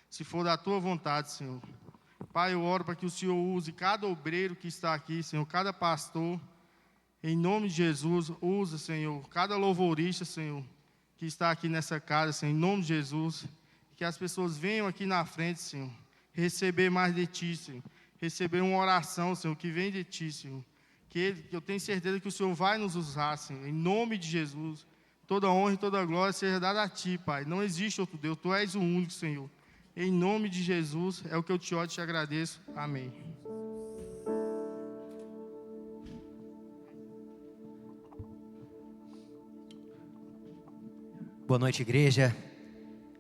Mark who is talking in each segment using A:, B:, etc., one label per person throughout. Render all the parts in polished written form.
A: se for da tua vontade, Senhor. Pai, eu oro para que o Senhor use cada obreiro que está aqui, Senhor, cada pastor, em nome de Jesus, usa, Senhor, cada louvorista, Senhor, que está aqui nessa casa, Senhor, em nome de Jesus, que as pessoas venham aqui na frente, Senhor, receber mais de Ti, Senhor, receber uma oração, Senhor, que vem de Ti, Senhor, que eu tenho certeza que o Senhor vai nos usar, Senhor, em nome de Jesus. Toda honra e toda glória seja dada a Ti, Pai. Não existe outro Deus, Tu és o único, Senhor. Em nome de Jesus, é o que eu te oro e te agradeço. Amém.
B: Boa noite, igreja.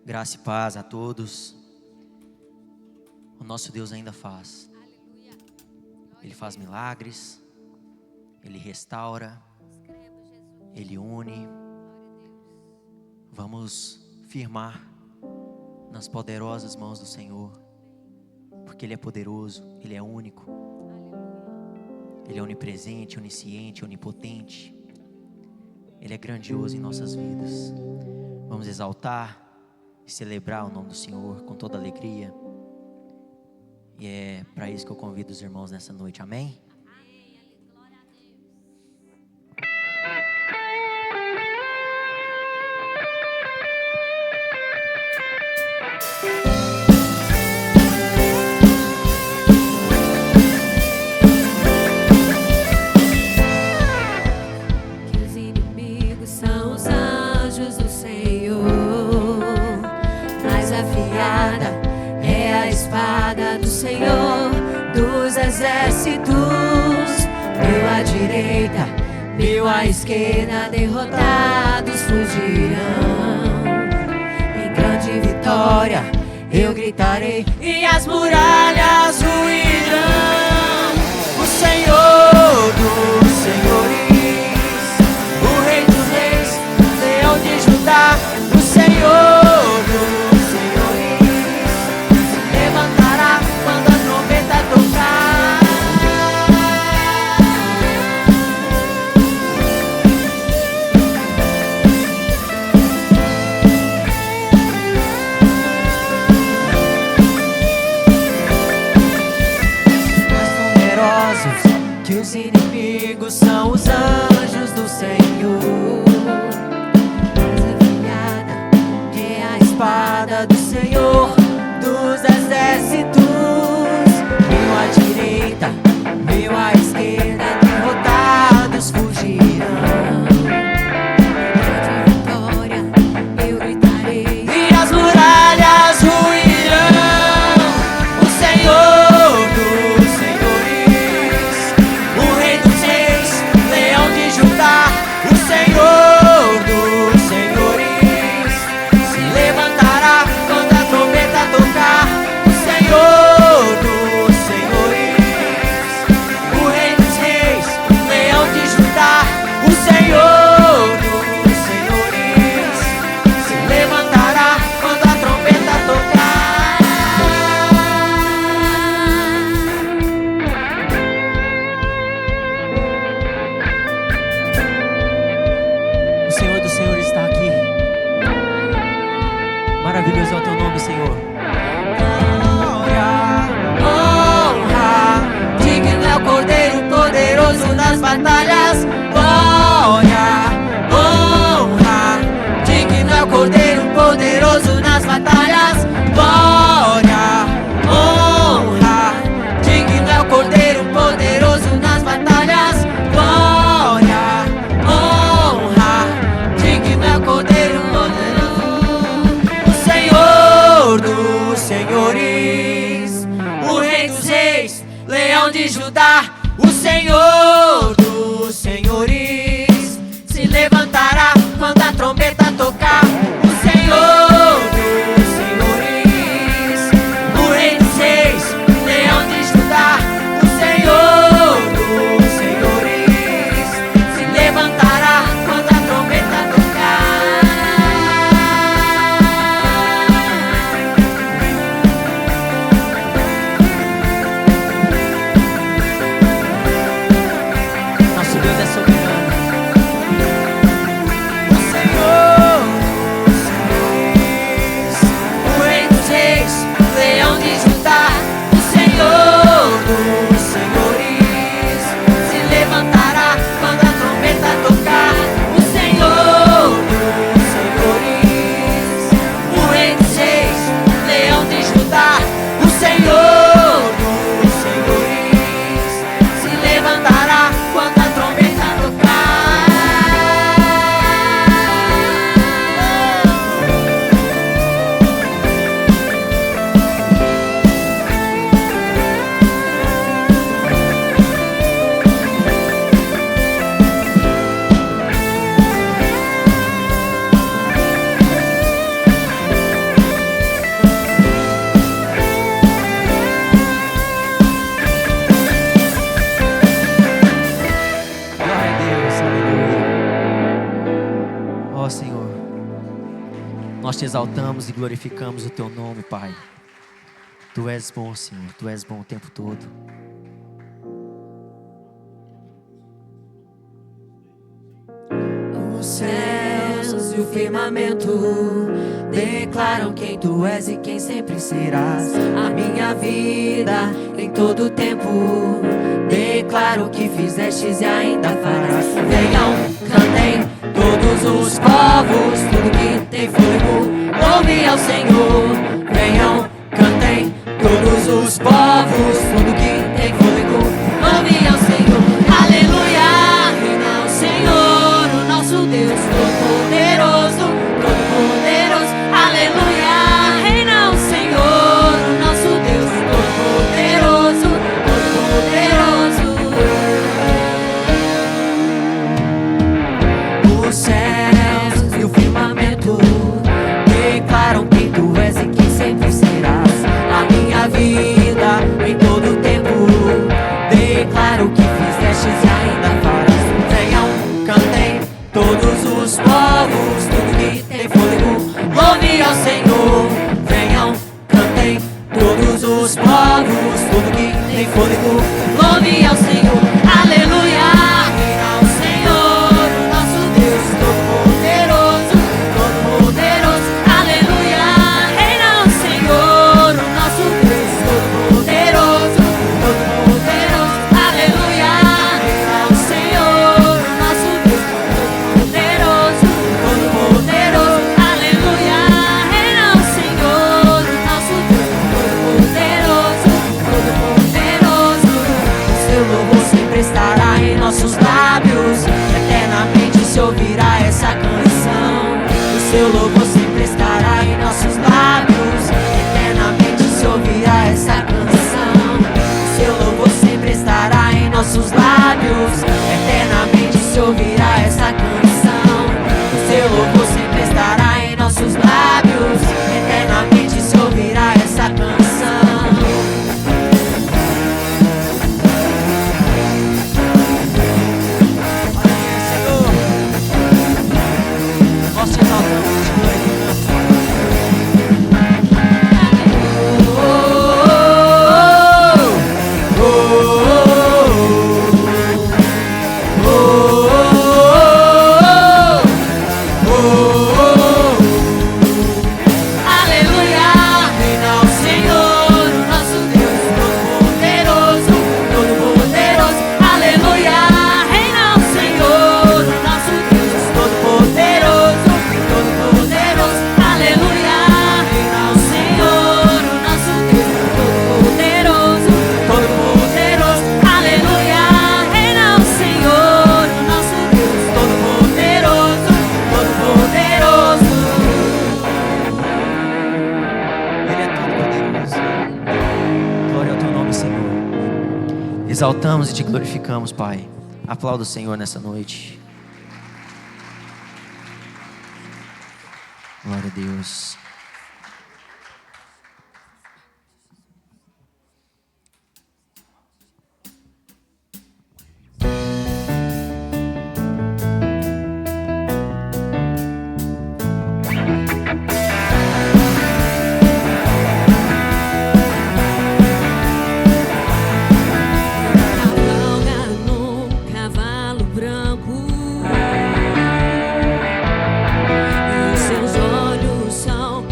B: Graça e paz a todos. O nosso Deus ainda faz. Ele faz milagres. Ele restaura. Ele une. Vamos firmar nas poderosas mãos do Senhor, porque Ele é poderoso, Ele é único, Ele é onipresente, onisciente, onipotente, Ele é grandioso em nossas vidas. Vamos exaltar e celebrar o nome do Senhor com toda alegria, e é para isso que eu convido os irmãos nessa noite, amém?
C: Senhor dos exércitos, meu à direita, meu à esquerda, derrotados fugirão. Em grande vitória eu gritarei e as muralhas ruirão. O Senhor dos senhores, o Rei dos reis, Leão de Judá, o Senhor dos senhores se levantará quando a trombeta tocar. Mais numerosos que os inimigos são os anjos do Senhor. Mais afiada que a espada do Senhor dos exércitos. Meu à direita, meu à esquerda, derrotados fugirão. De vitória eu gritarei e as muralhas ruirão. O Senhor dos senhores, o Rei dos reis, Leão de Judá, o Senhor dos senhores se levantará quando a trombeta tocar. O Senhor dos senhores, o Rei dos reis, Leão de Judá, o Senhor dos senhores se levantará quando a trombeta tocar.
B: O Senhor dos senhores está aqui. Maravilhoso é o teu nome, Senhor.
C: Glória, honra, digno é o Cordeiro poderoso nas batalhas. Glória, honra, digno é o Cordeiro poderoso nas batalhas. Glória, honra, digno é o Cordeiro poderoso nas batalhas. Glória, honra, digno é o Cordeiro poderoso. O Senhor dos senhores, o Rei dos reis, Leão de Judá, o Senhor dos senhores se levantará quando a trombeta tocar. O Senhor dos senhores, o Rei dos reis, Leão de Judá, o Senhor dos senhores se levantará quando a trombeta tocar.
B: Nós te exaltamos e glorificamos o teu nome, Pai. Tu és bom, Senhor, tu és bom o tempo todo.
C: Os céus e o firmamento declaram quem tu és e quem sempre serás. A minha vida em todo tempo declaro que fizestes e ainda farás. Venham, cantem todos os povos, tudo que tem fôlego, louve ao Senhor. Venham, cantem todos os povos, tudo que tem fôlego, louve ao Senhor. Aleluia, reina o Senhor, o nosso Deus todo-poderoso, todo-poderoso. Aleluia, reina o Senhor, o nosso Deus todo-poderoso, todo-poderoso. Os céus e o firmamento declaram quem tu és e quem sempre serás. A minha vida em todo tempo declaro que fizestes e ainda farás. Venham, cantem todos os povos, tudo que tem fôlego, louve ao Senhor. Venham, cantem todos os povos, tudo que tem fôlego, louve ao Senhor. Aleluia, reina o Senhor, o nosso Deus todo-poderoso, todo-poderoso. Aleluia, reina o Senhor, o nosso Deus todo-poderoso, todo-poderoso. Aleluia, reina o Senhor, o nosso Deus todo-poderoso, todo-poderoso. Aleluia, reina o Senhor, o nosso Deus todo-poderoso, todo-poderoso. O seu louvor sempre estará em nossos lábios, eternamente se ouvirá essa canção. O seu louvor sempre estará em nossos lábios, eternamente se ouvirá essa canção. O seu louvor sempre estará em nossos lábios, eternamente se ouvirá essa canção. O seu louvor sempre estará em nossos lábios, eternamente se ouvirá essa canção. Senhor, nós te exaltamos, te glorificamos. Aleluia, reina o Senhor, o nosso Deus todo-poderoso, todo-poderoso. Aleluia, reina o Senhor, o nosso Deus todo-poderoso, todo-poderoso. Aleluia, reina o Senhor, o nosso Deus todo-poderoso, todo-poderoso. Aleluia, reina o Senhor, o nosso Deus todo-poderoso, todo-poderoso.
B: Ele é todo-poderoso. Glória ao teu nome, Senhor. Exaltamos e te glorificamos, Pai. Aplauda o Senhor nessa noite. Glória a Deus.
C: Cavalga num cavalo branco, e os seus olhos são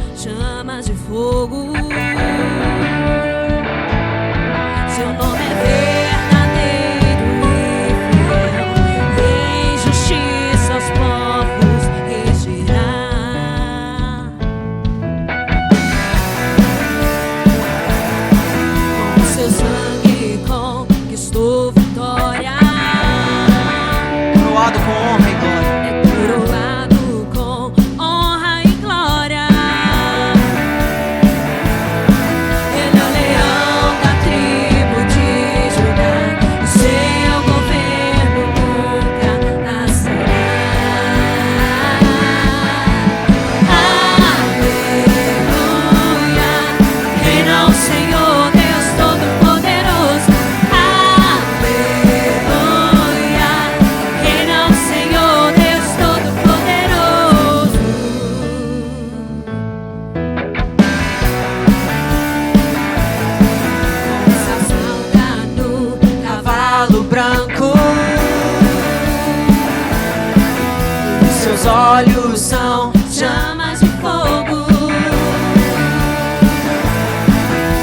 C: Seus olhos são chamas de fogo.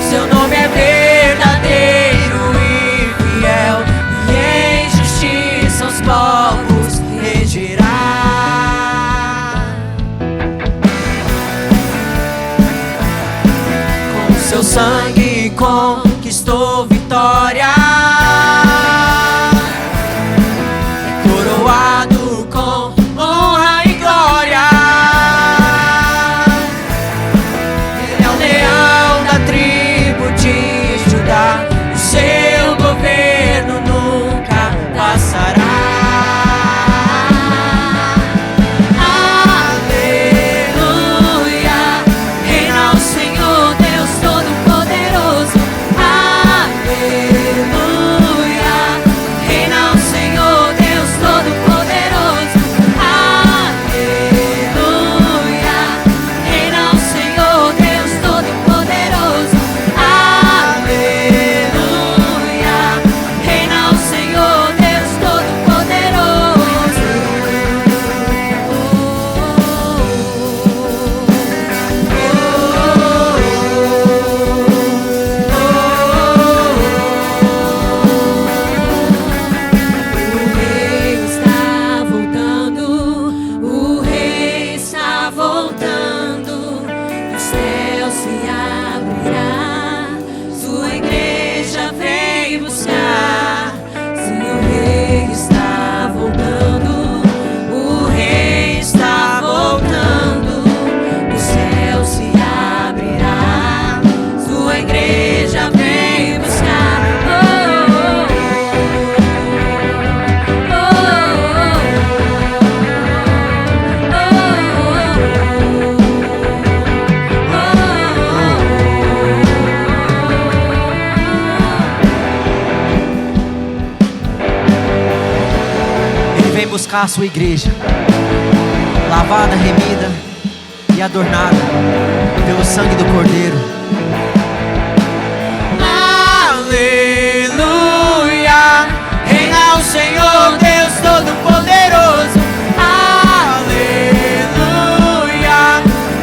C: Seu nome é verdadeiro e fiel, e em justiça os povos regerá. Com seu sangue conquistou vitória. É coroado com honra e glória. Ele é o leão da tribo de Judá. O seu governo nunca passará. Aleluia, reina o Senhor Deus Todo-Poderoso. Aleluia, reina o Senhor Deus Todo-Poderoso. Aleluia, reina o Senhor Deus Todo-Poderoso. Aleluia, reina o Senhor Deus Todo-Poderoso. O rei está voltando, o céu se abrirá, sua igreja vem buscar. Sim, o rei está voltando, o rei está voltando, o céu se abrirá, sua igreja vem buscar.
B: Ele vem buscar a sua igreja, lavada, remida e adornada pelo sangue do Cordeiro.
C: Aleluia, reina o Senhor Deus Todo-Poderoso. Aleluia,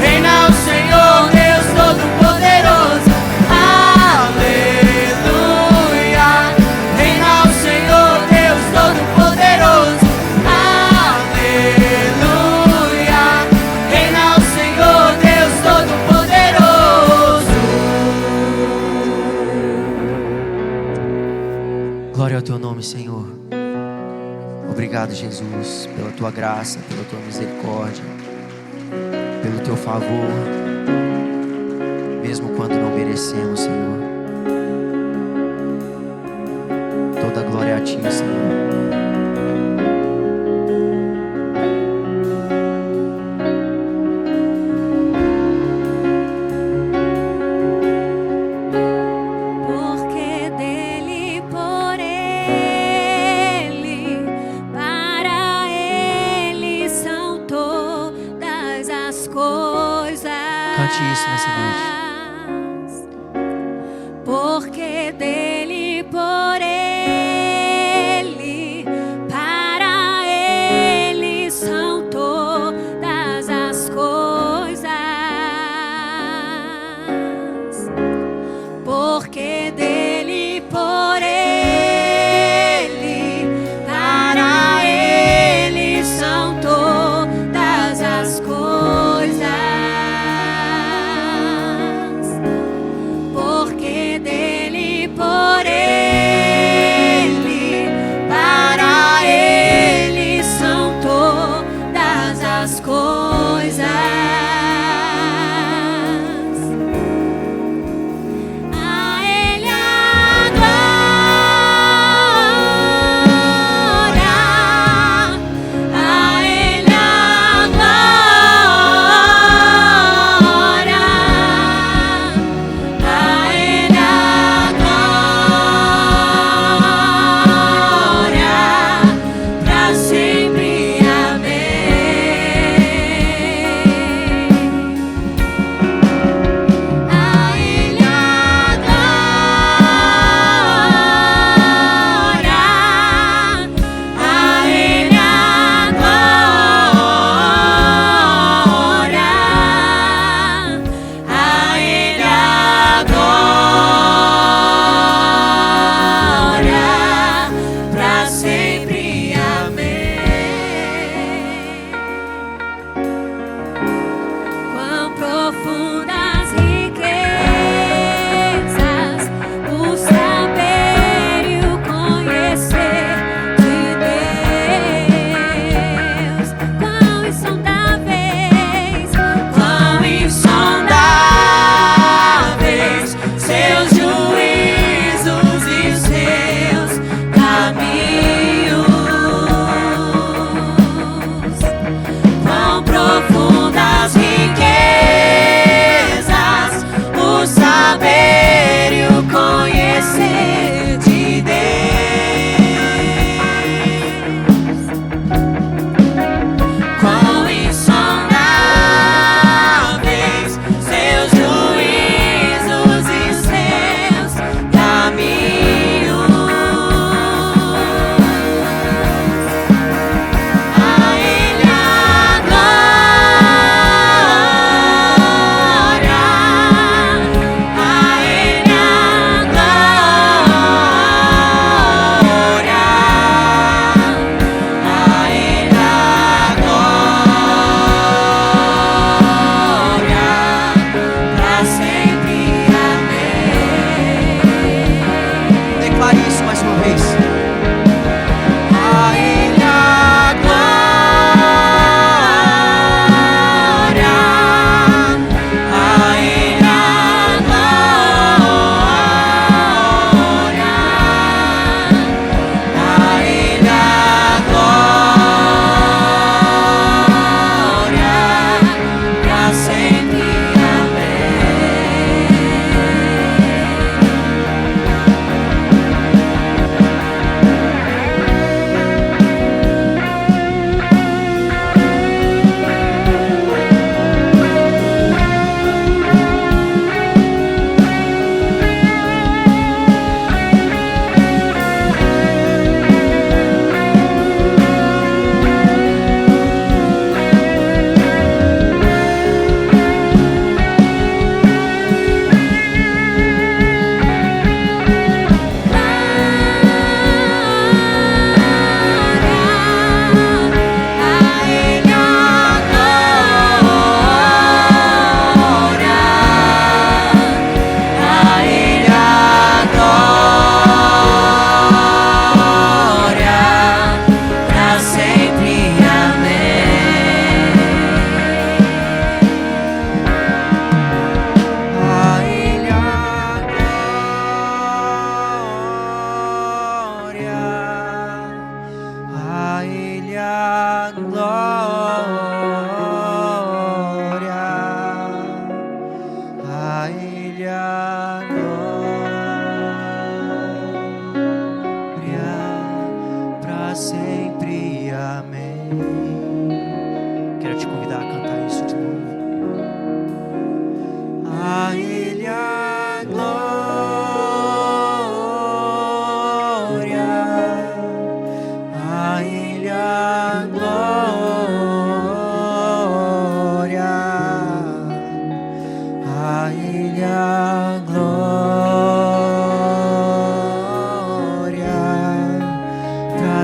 C: reina o Senhor Deus Todo-Poderoso. Aleluia, reina o Senhor Deus Todo-Poderoso. Aleluia, reina o Senhor Deus Todo-Poderoso.
B: Glória ao teu nome, Senhor. Obrigado, Jesus, pela tua graça, pela tua misericórdia, pelo teu favor, mesmo quando não merecemos, Senhor. Toda glória a ti, Senhor.
C: Porque dele, por ele, para ele são todas as coisas.
B: Cante isso nessa noite.
C: Porque dele, por ele,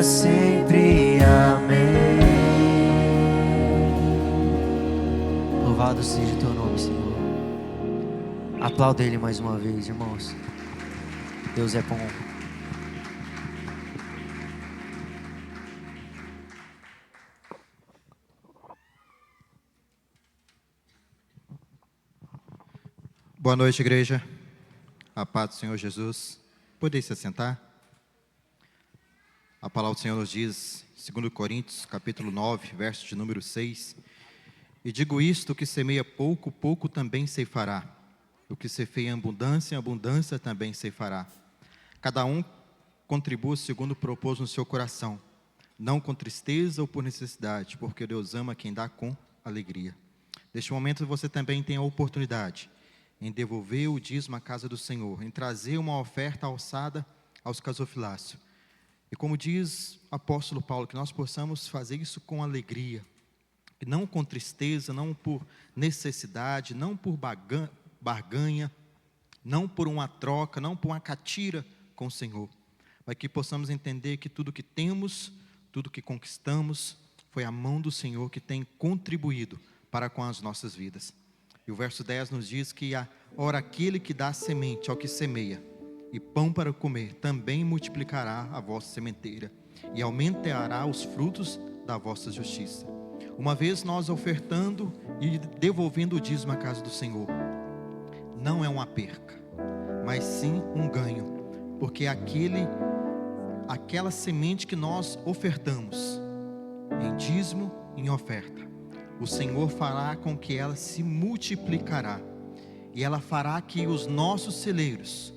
C: sempre. Amém.
B: Louvado seja o teu nome, Senhor. Aplauda Ele mais uma vez, irmãos. Deus é bom.
D: Boa noite, igreja. A paz do Senhor Jesus. Podeis se assentar? A palavra do Senhor nos diz, 2 Coríntios, capítulo 9, verso de número 6. E digo isto, que semeia pouco, pouco também ceifará. O que semeia em abundância também ceifará. Cada um contribua segundo propôs no seu coração, não com tristeza ou por necessidade, porque Deus ama quem dá com alegria. Neste momento você também tem a oportunidade em devolver o dízimo à casa do Senhor, em trazer uma oferta alçada aos gasofilácios. E como diz o apóstolo Paulo, que nós possamos fazer isso com alegria, e não com tristeza, não por necessidade, não por barganha, não por uma troca, não por uma catira com o Senhor, mas que possamos entender que tudo que temos, tudo que conquistamos, foi a mão do Senhor que tem contribuído para com as nossas vidas. E o verso 10 nos diz que, ora, aquele que dá semente ao que semeia, e pão para comer, também multiplicará a vossa sementeira, e aumentará os frutos da vossa justiça. Uma vez nós ofertando e devolvendo o dízimo à casa do Senhor, não é uma perca, mas sim um ganho, porque aquela semente que nós ofertamos, em dízimo, em oferta, o Senhor fará com que ela se multiplicará, e ela fará que os nossos celeiros,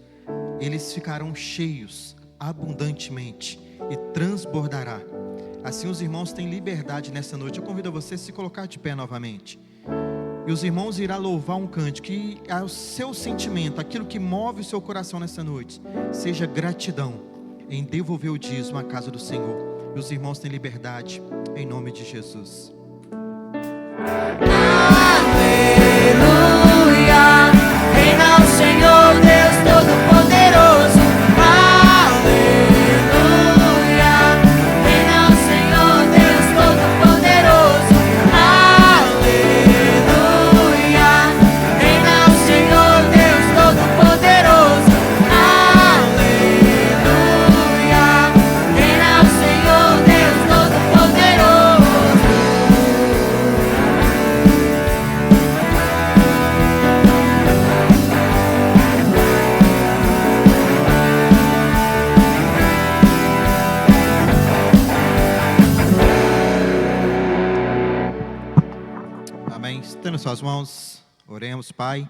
D: eles ficarão cheios abundantemente, e transbordará. Assim os irmãos têm liberdade nessa noite. Eu convido a você a se colocar de pé novamente, e os irmãos irão louvar um cântico, que é o seu sentimento, aquilo que move o seu coração nessa noite, seja gratidão em devolver o dízimo à casa do Senhor. E os irmãos têm liberdade, em nome de Jesus.
C: Aleluia, reina o Senhor Deus Todo-Poderoso. Aleluia, reina o Senhor Deus Todo-Poderoso. Aleluia, reina o Senhor Deus Todo-Poderoso. Aleluia, reina o Senhor Deus Todo-Poderoso.
D: Amém. Estendo suas mãos, oremos, Pai.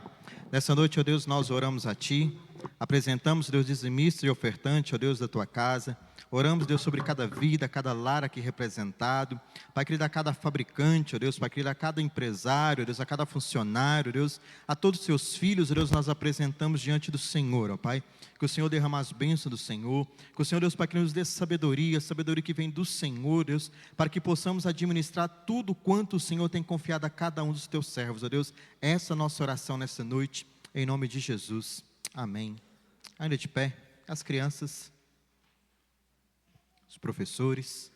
D: Nessa noite, ó Deus, nós oramos a Ti. Apresentamos, Deus, dizimista e ofertante, ó Deus, da Tua casa. Oramos, Deus, sobre cada vida, cada lar aqui representado. Pai querido, a cada fabricante, ó Deus, Pai querido, a cada empresário, ó Deus, a cada funcionário, ó Deus, a todos os Seus filhos, ó Deus, nós apresentamos diante do Senhor, ó Pai. Que o Senhor derrame as bênçãos do Senhor. Que o Senhor, Deus, Pai, que nos dê sabedoria que vem do Senhor, Deus, para que possamos administrar tudo quanto o Senhor tem confiado a cada um dos Teus servos, ó Deus. Essa é a nossa oração nessa noite, em nome de Jesus. Amém. Ainda de pé, as crianças, os professores.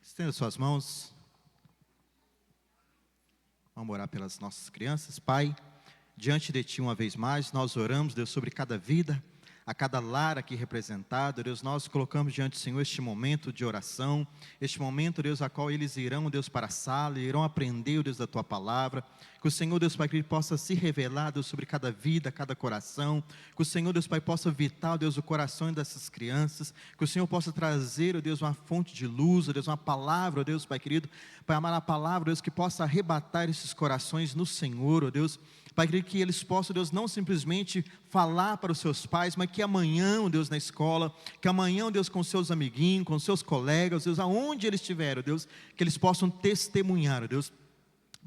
D: Estenda suas mãos. Vamos orar pelas nossas crianças. Pai, diante de Ti uma vez mais, nós oramos, Deus, sobre cada vida, a cada lar aqui representado. Deus, nós colocamos diante do Senhor este momento de oração, este momento, Deus, a qual eles irão, Deus, para a sala, irão aprender, Deus, da Tua palavra. Que o Senhor, Deus Pai, que Ele possa se revelar, Deus, sobre cada vida, cada coração. Que o Senhor, Deus Pai, possa vitar, Deus, o coração dessas crianças. Que o Senhor possa trazer, Deus, uma fonte de luz, Deus, uma palavra, Deus Pai querido, Pai amar a palavra, Deus, que possa arrebatar esses corações no Senhor, Deus. Pai querido, que eles possam, Deus, não simplesmente falar para os seus pais, mas que amanhã, Deus, na escola, que amanhã, Deus, com seus amiguinhos, com seus colegas, Deus, aonde eles estiverem, Deus, que eles possam testemunhar, Deus,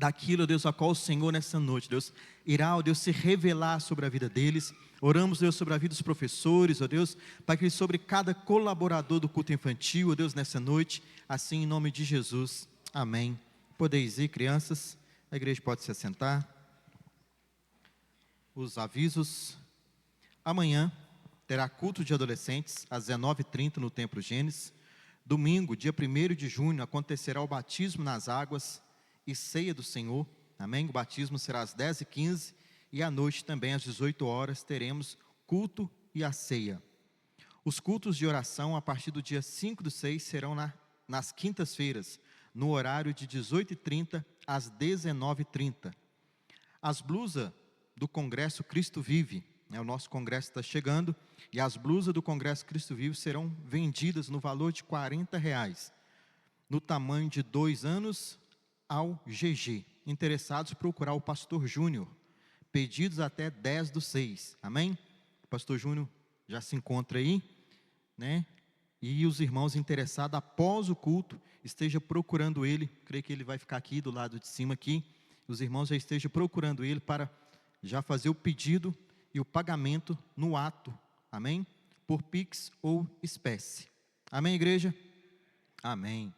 D: daquilo, ó Deus, a qual o Senhor nessa noite, Deus, irá, ó Deus, se revelar sobre a vida deles. Oramos, Deus, sobre a vida dos professores, ó Deus, Pai querido, sobre cada colaborador do culto infantil, ó Deus, nessa noite, assim em nome de Jesus, amém. Podeis ir, crianças, a igreja pode se assentar. Os avisos: amanhã terá culto de adolescentes às 19h30 no Templo Gênesis. Domingo, dia 1º de junho, acontecerá o batismo nas águas e ceia do Senhor, amém? O batismo será às 10h15 e à noite também às 18h teremos culto e a ceia. Os cultos de oração a partir do dia 5/6 serão nas quintas-feiras, no horário de 18h30 às 19h30. As blusas do Congresso Cristo Vive, o nosso congresso está chegando, e as blusas do Congresso Cristo Vive serão vendidas no valor de R$40, no tamanho de 2 anos ao GG. Interessados, procurar o pastor Júnior, pedidos até 10/6, amém? O pastor Júnior já se encontra aí, né? E os irmãos interessados, após o culto, esteja procurando ele, creio que ele vai ficar aqui do lado de cima aqui, os irmãos já estejam procurando ele para já fazer o pedido e o pagamento no ato, amém? Por Pix ou espécie, amém, igreja? Amém.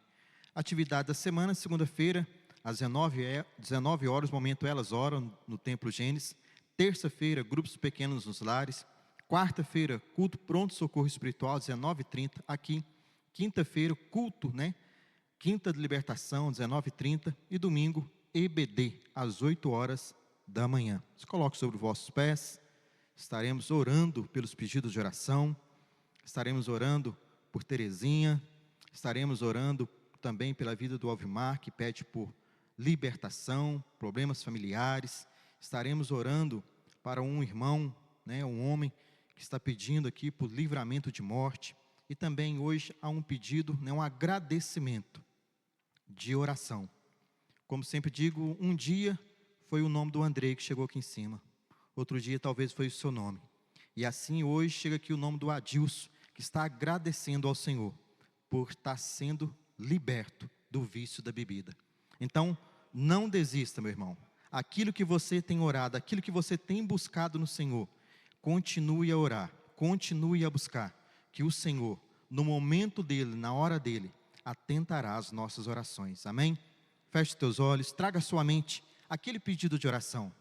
D: Atividade da semana: segunda-feira, às 19h, momento Elas Oram, no Templo Gênesis. Terça-feira, grupos pequenos nos lares. Quarta-feira, culto pronto-socorro espiritual, 19h30, aqui. Quinta-feira, culto, Quinta de libertação, 19h30. E domingo, EBD, às 8h da manhã. Se coloque sobre os vossos pés. Estaremos orando pelos pedidos de oração. Estaremos orando por Terezinha. Estaremos orando também pela vida do Alvimar, que pede por libertação, problemas familiares. Estaremos orando para um irmão, um homem que está pedindo aqui por livramento de morte. E também hoje há um pedido, um agradecimento de oração. Como sempre digo, um dia foi o nome do Andrei que chegou aqui em cima. Outro dia talvez foi o seu nome. E assim hoje chega aqui o nome do Adilson, que está agradecendo ao Senhor por estar sendo liberto do vício da bebida. Então, não desista, meu irmão. Aquilo que você tem orado, aquilo que você tem buscado no Senhor, continue a orar, continue a buscar, que o Senhor, no momento dele, na hora dele, atentará às nossas orações, amém? Feche teus olhos, traga à sua mente aquele pedido de oração.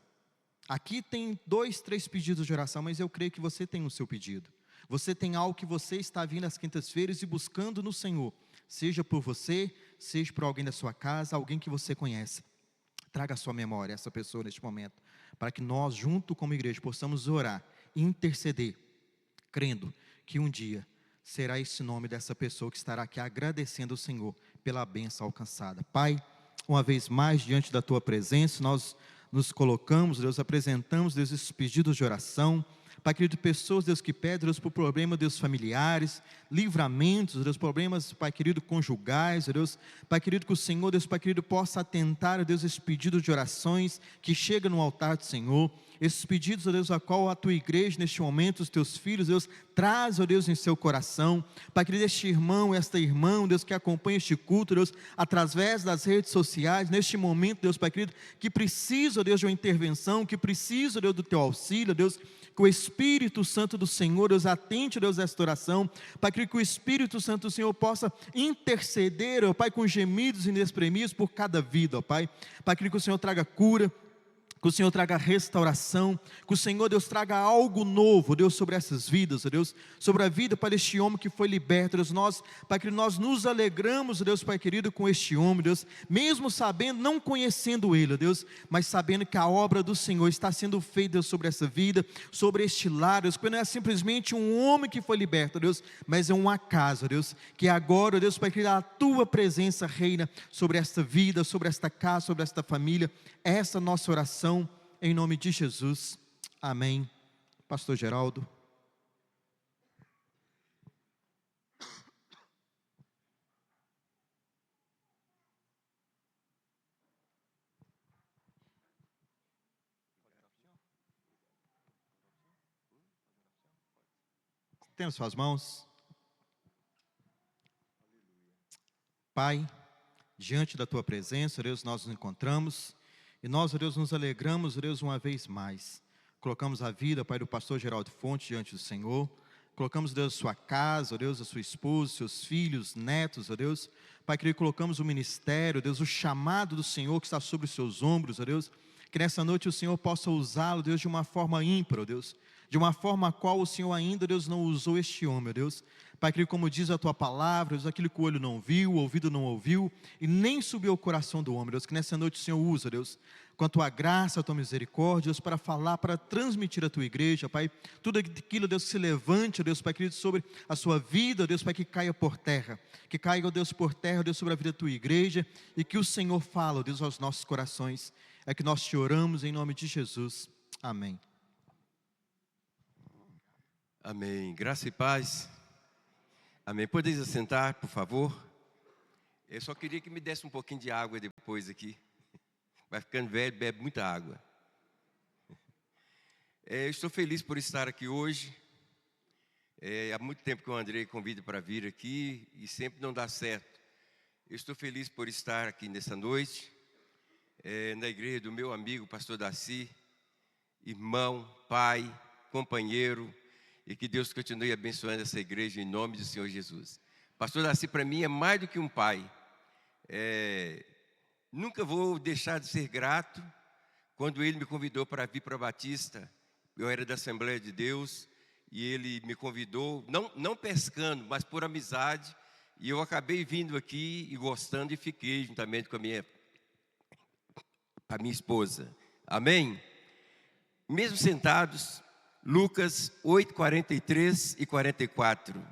D: Aqui tem 2, 3 pedidos de oração, mas eu creio que você tem o seu pedido. Você tem algo que você está vindo às quintas-feiras e buscando no Senhor, seja por você, seja por alguém da sua casa, alguém que você conhece. Traga à sua memória essa pessoa neste momento, para que nós, junto como igreja, possamos orar e interceder, crendo que um dia será esse nome dessa pessoa que estará aqui agradecendo ao Senhor pela bênção alcançada. Pai, uma vez mais diante da Tua presença, nós nos colocamos, Deus, apresentamos, Deus, esses pedidos de oração. Pai querido, pessoas, Deus, que pedem, Deus, por problemas, Deus, familiares, livramentos, Deus, problemas, Pai querido, conjugais, Deus, Pai querido, que o Senhor, Deus, Pai querido, possa atentar, Deus, esses pedidos de orações que chegam no altar do Senhor, esses pedidos, ó Deus, a qual a Tua igreja, neste momento, os Teus filhos, Deus, traz, ó Deus, em seu coração. Pai querido, este irmão, esta irmã, Deus, que acompanha este culto, Deus, através das redes sociais, neste momento, Deus, Pai querido, que precisa, ó Deus, de uma intervenção, que precisa, ó Deus, do Teu auxílio, Deus, que o Espírito Santo do Senhor, Deus, atente, Deus, a esta oração. Pai, que o Espírito Santo do Senhor possa interceder, ó Pai, com gemidos inexprimíveis por cada vida, ó Pai. Pai, que o Senhor traga cura, que o Senhor traga restauração, que o Senhor, Deus, traga algo novo, Deus, sobre essas vidas, Deus, sobre a vida para este homem que foi liberto, Deus, Pai querido, nós nos alegramos, Deus, Pai querido, com este homem, Deus, mesmo sabendo, não conhecendo ele, Deus, mas sabendo que a obra do Senhor está sendo feita, Deus, sobre essa vida, sobre este lar, Deus, porque não é simplesmente um homem que foi liberto, Deus, mas é uma casa, Deus, que agora, Deus, Pai querido, a Tua presença reina sobre esta vida, sobre esta casa, sobre esta família. Essa nossa oração, em nome de Jesus, amém. Pastor Geraldo. Tendo suas mãos. Pai, diante da Tua presença, Deus, nós nos encontramos E nós, ó Deus, nos alegramos, ó Deus, uma vez mais. Colocamos a vida, Pai, do pastor Geraldo Fonte diante do Senhor. Colocamos, Deus, a sua casa, ó Deus, a sua esposa, seus filhos, netos, ó Deus. Pai querido, colocamos o ministério, ó Deus, o chamado do Senhor que está sobre os seus ombros, ó Deus. Que nessa noite o Senhor possa usá-lo, Deus, de uma forma ímpar, ó Deus. De uma forma a qual o Senhor ainda, Deus, não usou este homem, ó Deus. Pai querido, como diz a Tua palavra, Deus, aquilo que o olho não viu, o ouvido não ouviu, e nem subiu ao coração do homem, Deus. Que nessa noite o Senhor usa, Deus, com a Tua graça, a Tua misericórdia, Deus, para falar, para transmitir a Tua igreja, Pai. Tudo aquilo, Deus, que se levante, ó Deus, Pai querido, sobre a sua vida, ó Deus, Pai, que caia por terra. Que caia, ó Deus, por terra, ó Deus, sobre a vida da Tua igreja, e que o Senhor fala, ó Deus, aos nossos corações. É que nós te oramos em nome de Jesus. Amém.
E: Amém. Graça e paz. Amém. Podeis assentar, por favor? Eu só queria que me desse um pouquinho de água depois aqui. Vai ficando velho, bebe muita água. Eu estou feliz por estar aqui hoje. Há muito tempo que o Andrei convida para vir aqui e sempre não dá certo. Eu estou feliz por estar aqui nessa noite, na igreja do meu amigo, pastor Darcy, irmão, pai, companheiro, e que Deus continue abençoando essa igreja em nome do Senhor Jesus. Pastor Darcy, para mim, é mais do que um pai. Nunca vou deixar de ser grato quando ele me convidou para vir para a Batista. Eu era da Assembleia de Deus e ele me convidou, não pescando, mas por amizade. E eu acabei vindo aqui e gostando e fiquei juntamente com a minha esposa. Amém? Mesmo sentados, Lucas 8, 43 e 44.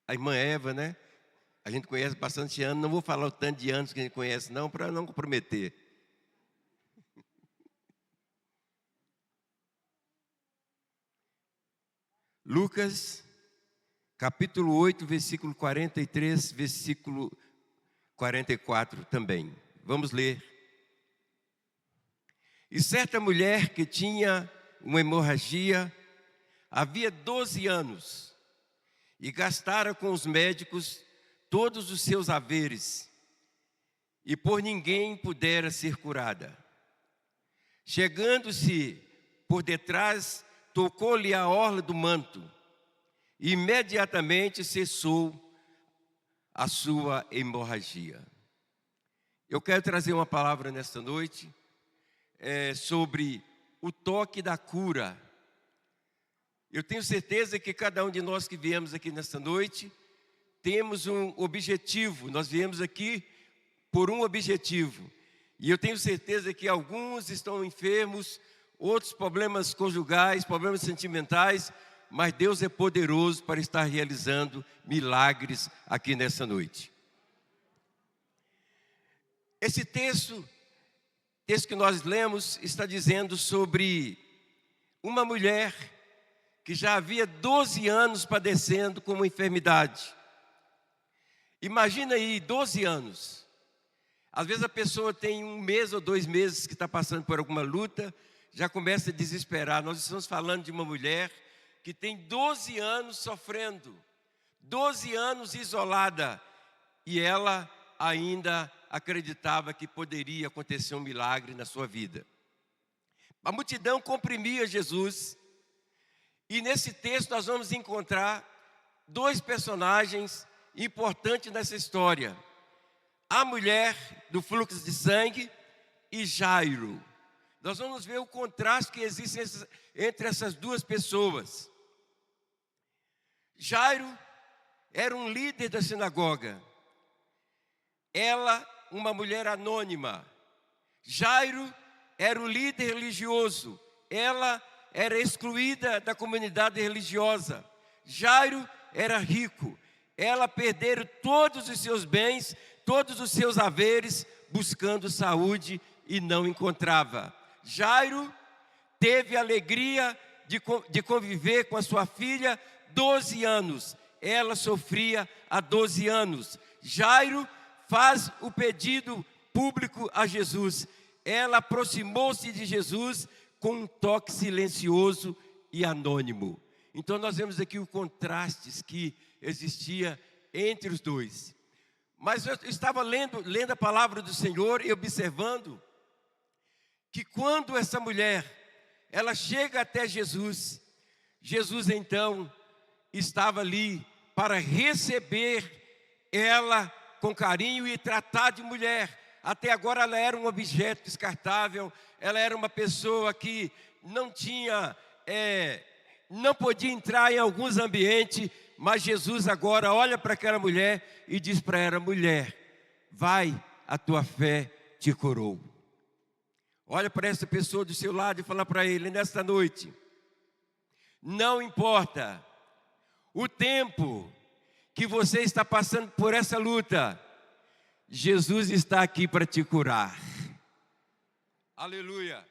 E: A irmã Eva, né? A gente conhece bastante anos, não vou falar o tanto de anos que a gente conhece não, para não comprometer. Lucas, capítulo 8, versículo 43, versículo 44 também. Vamos ler. E certa mulher que tinha uma hemorragia, havia 12 anos, e gastara com os médicos todos os seus haveres, e por ninguém pudera ser curada. Chegando-se por detrás, tocou-lhe a orla do manto, e imediatamente cessou a sua hemorragia. Eu quero trazer uma palavra nesta noite sobre o toque da cura. Eu tenho certeza que cada um de nós que viemos aqui nesta noite temos um objetivo. Nós viemos aqui por um objetivo. E eu tenho certeza que alguns estão enfermos, outros problemas conjugais, problemas sentimentais, mas Deus é poderoso para estar realizando milagres aqui nessa noite. Esse texto que nós lemos está dizendo sobre uma mulher que já havia 12 anos padecendo com uma enfermidade. Imagina aí, 12 anos. Às vezes a pessoa tem 1 mês ou 2 meses que está passando por alguma luta, já começa a desesperar. Nós estamos falando de uma mulher que tem 12 anos sofrendo, 12 anos isolada, e ela ainda acreditava que poderia acontecer um milagre na sua vida. A multidão comprimia Jesus, e nesse texto nós vamos encontrar 2 personagens importantes nessa história: a mulher do fluxo de sangue e Jairo. Nós vamos ver o contraste que existe entre essas 2 pessoas. Jairo era um líder da sinagoga. Ela, uma mulher anônima. Jairo era o líder religioso. Ela era excluída da comunidade religiosa. Jairo era rico. Ela perderam todos os seus bens, todos os seus haveres, buscando saúde e não encontrava. Jairo teve a alegria de conviver com a sua filha 12 anos. Ela sofria há 12 anos. Jairo faz o pedido público a Jesus. Ela aproximou-se de Jesus com um toque silencioso e anônimo. Então nós vemos aqui o contraste que existia entre os 2. Mas eu estava lendo a palavra do Senhor e observando que quando essa mulher, ela chega até Jesus, Jesus então estava ali para receber ela com carinho e tratar de mulher. Até agora ela era um objeto descartável, ela era uma pessoa que não tinha, não podia entrar em alguns ambientes, mas Jesus agora olha para aquela mulher e diz para ela: mulher, vai, a tua fé te curou. Olha para essa pessoa do seu lado e fala para ele: nesta noite, não importa o tempo que você está passando por essa luta, Jesus está aqui para te curar. Aleluia.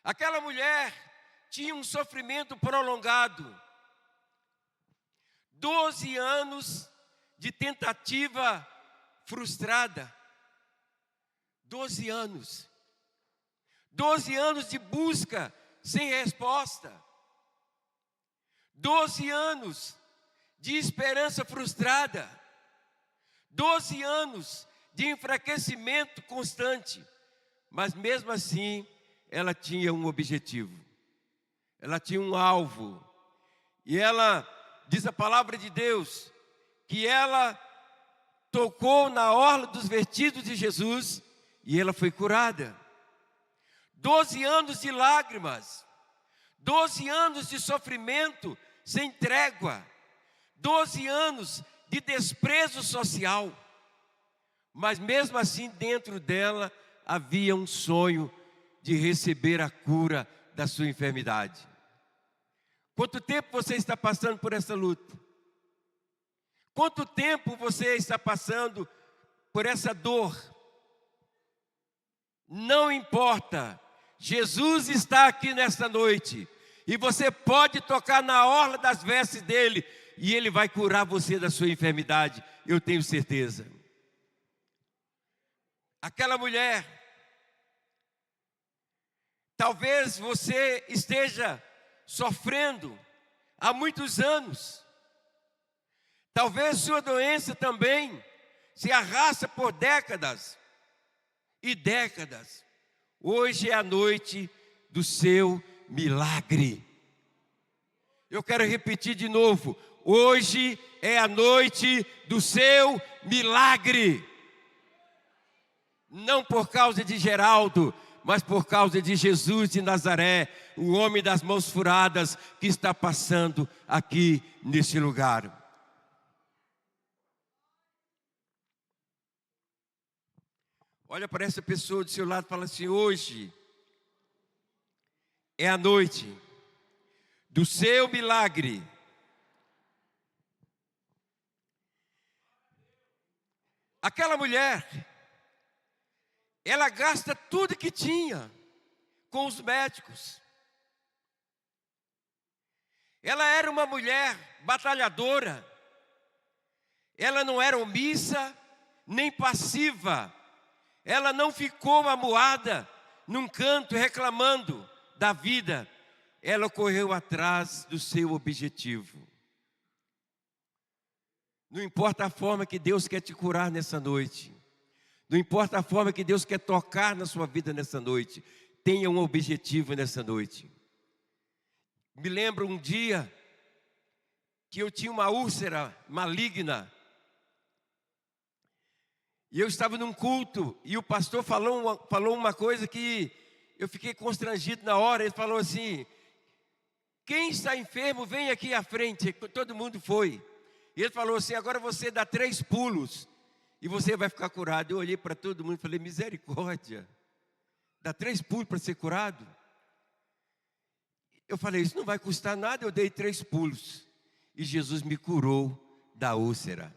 E: Aquela mulher tinha um sofrimento prolongado. 12 anos de tentativa frustrada. 12 anos. 12 anos de busca sem resposta. 12 anos de esperança frustrada. 12 anos de enfraquecimento constante. Mas mesmo assim, ela tinha um objetivo. Ela tinha um alvo. E ela, diz a palavra de Deus, que ela tocou na orla dos vestidos de Jesus e ela foi curada. 12 anos de lágrimas. 12 anos de sofrimento sem trégua. 12 anos de desprezo social. Mas mesmo assim, dentro dela havia um sonho de receber a cura da sua enfermidade. Quanto tempo você está passando por essa luta? Quanto tempo você está passando por essa dor? Não importa, Jesus está aqui nesta noite e você pode tocar na orla das vestes dele e ele vai curar você da sua enfermidade, eu tenho certeza. Aquela mulher, talvez você esteja sofrendo há muitos anos. Talvez sua doença também se arrasta por décadas e décadas. Hoje é a noite do seu milagre. Eu quero repetir de novo. Hoje é a noite do seu milagre. Não por causa de Geraldo, mas por causa de Jesus de Nazaré, o homem das mãos furadas que está passando aqui neste lugar. Olha para essa pessoa do seu lado e fala assim: hoje é a noite do seu milagre. Aquela mulher, ela gasta tudo que tinha com os médicos. Ela era uma mulher batalhadora. Ela não era omissa nem passiva. Ela não ficou amuada num canto reclamando da vida. Ela correu atrás do seu objetivo. Não importa a forma que Deus quer te curar nessa noite. Não importa a forma que Deus quer tocar na sua vida nessa noite. Tenha um objetivo nessa noite. Me lembro um dia que eu tinha uma úlcera maligna. E eu estava num culto e o pastor falou uma coisa que eu fiquei constrangido na hora. Ele falou assim: quem está enfermo, vem aqui à frente. Todo mundo foi. E ele falou assim: agora você dá 3 pulos e você vai ficar curado. Eu olhei para todo mundo e falei: misericórdia, dá 3 pulos para ser curado? Eu falei: isso não vai custar nada. Eu dei 3 pulos e Jesus me curou da úlcera.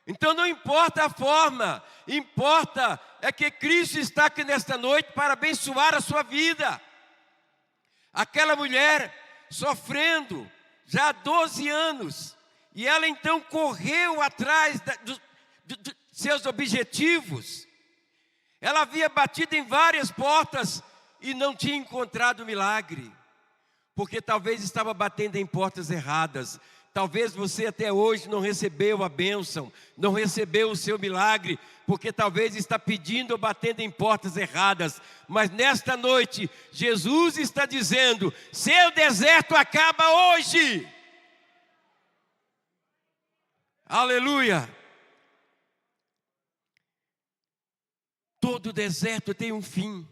E: Então não importa a forma, importa é que Cristo está aqui nesta noite para abençoar a sua vida. Aquela mulher sofrendo já há 12 anos, e ela então correu atrás dos seus objetivos. Ela havia batido em várias portas e não tinha encontrado milagre, porque talvez estava batendo em portas erradas. Talvez você até hoje não recebeu a bênção, não recebeu o seu milagre, porque talvez está pedindo ou batendo em portas erradas. Mas nesta noite, Jesus está dizendo: seu deserto acaba hoje. Aleluia! Todo deserto tem um fim.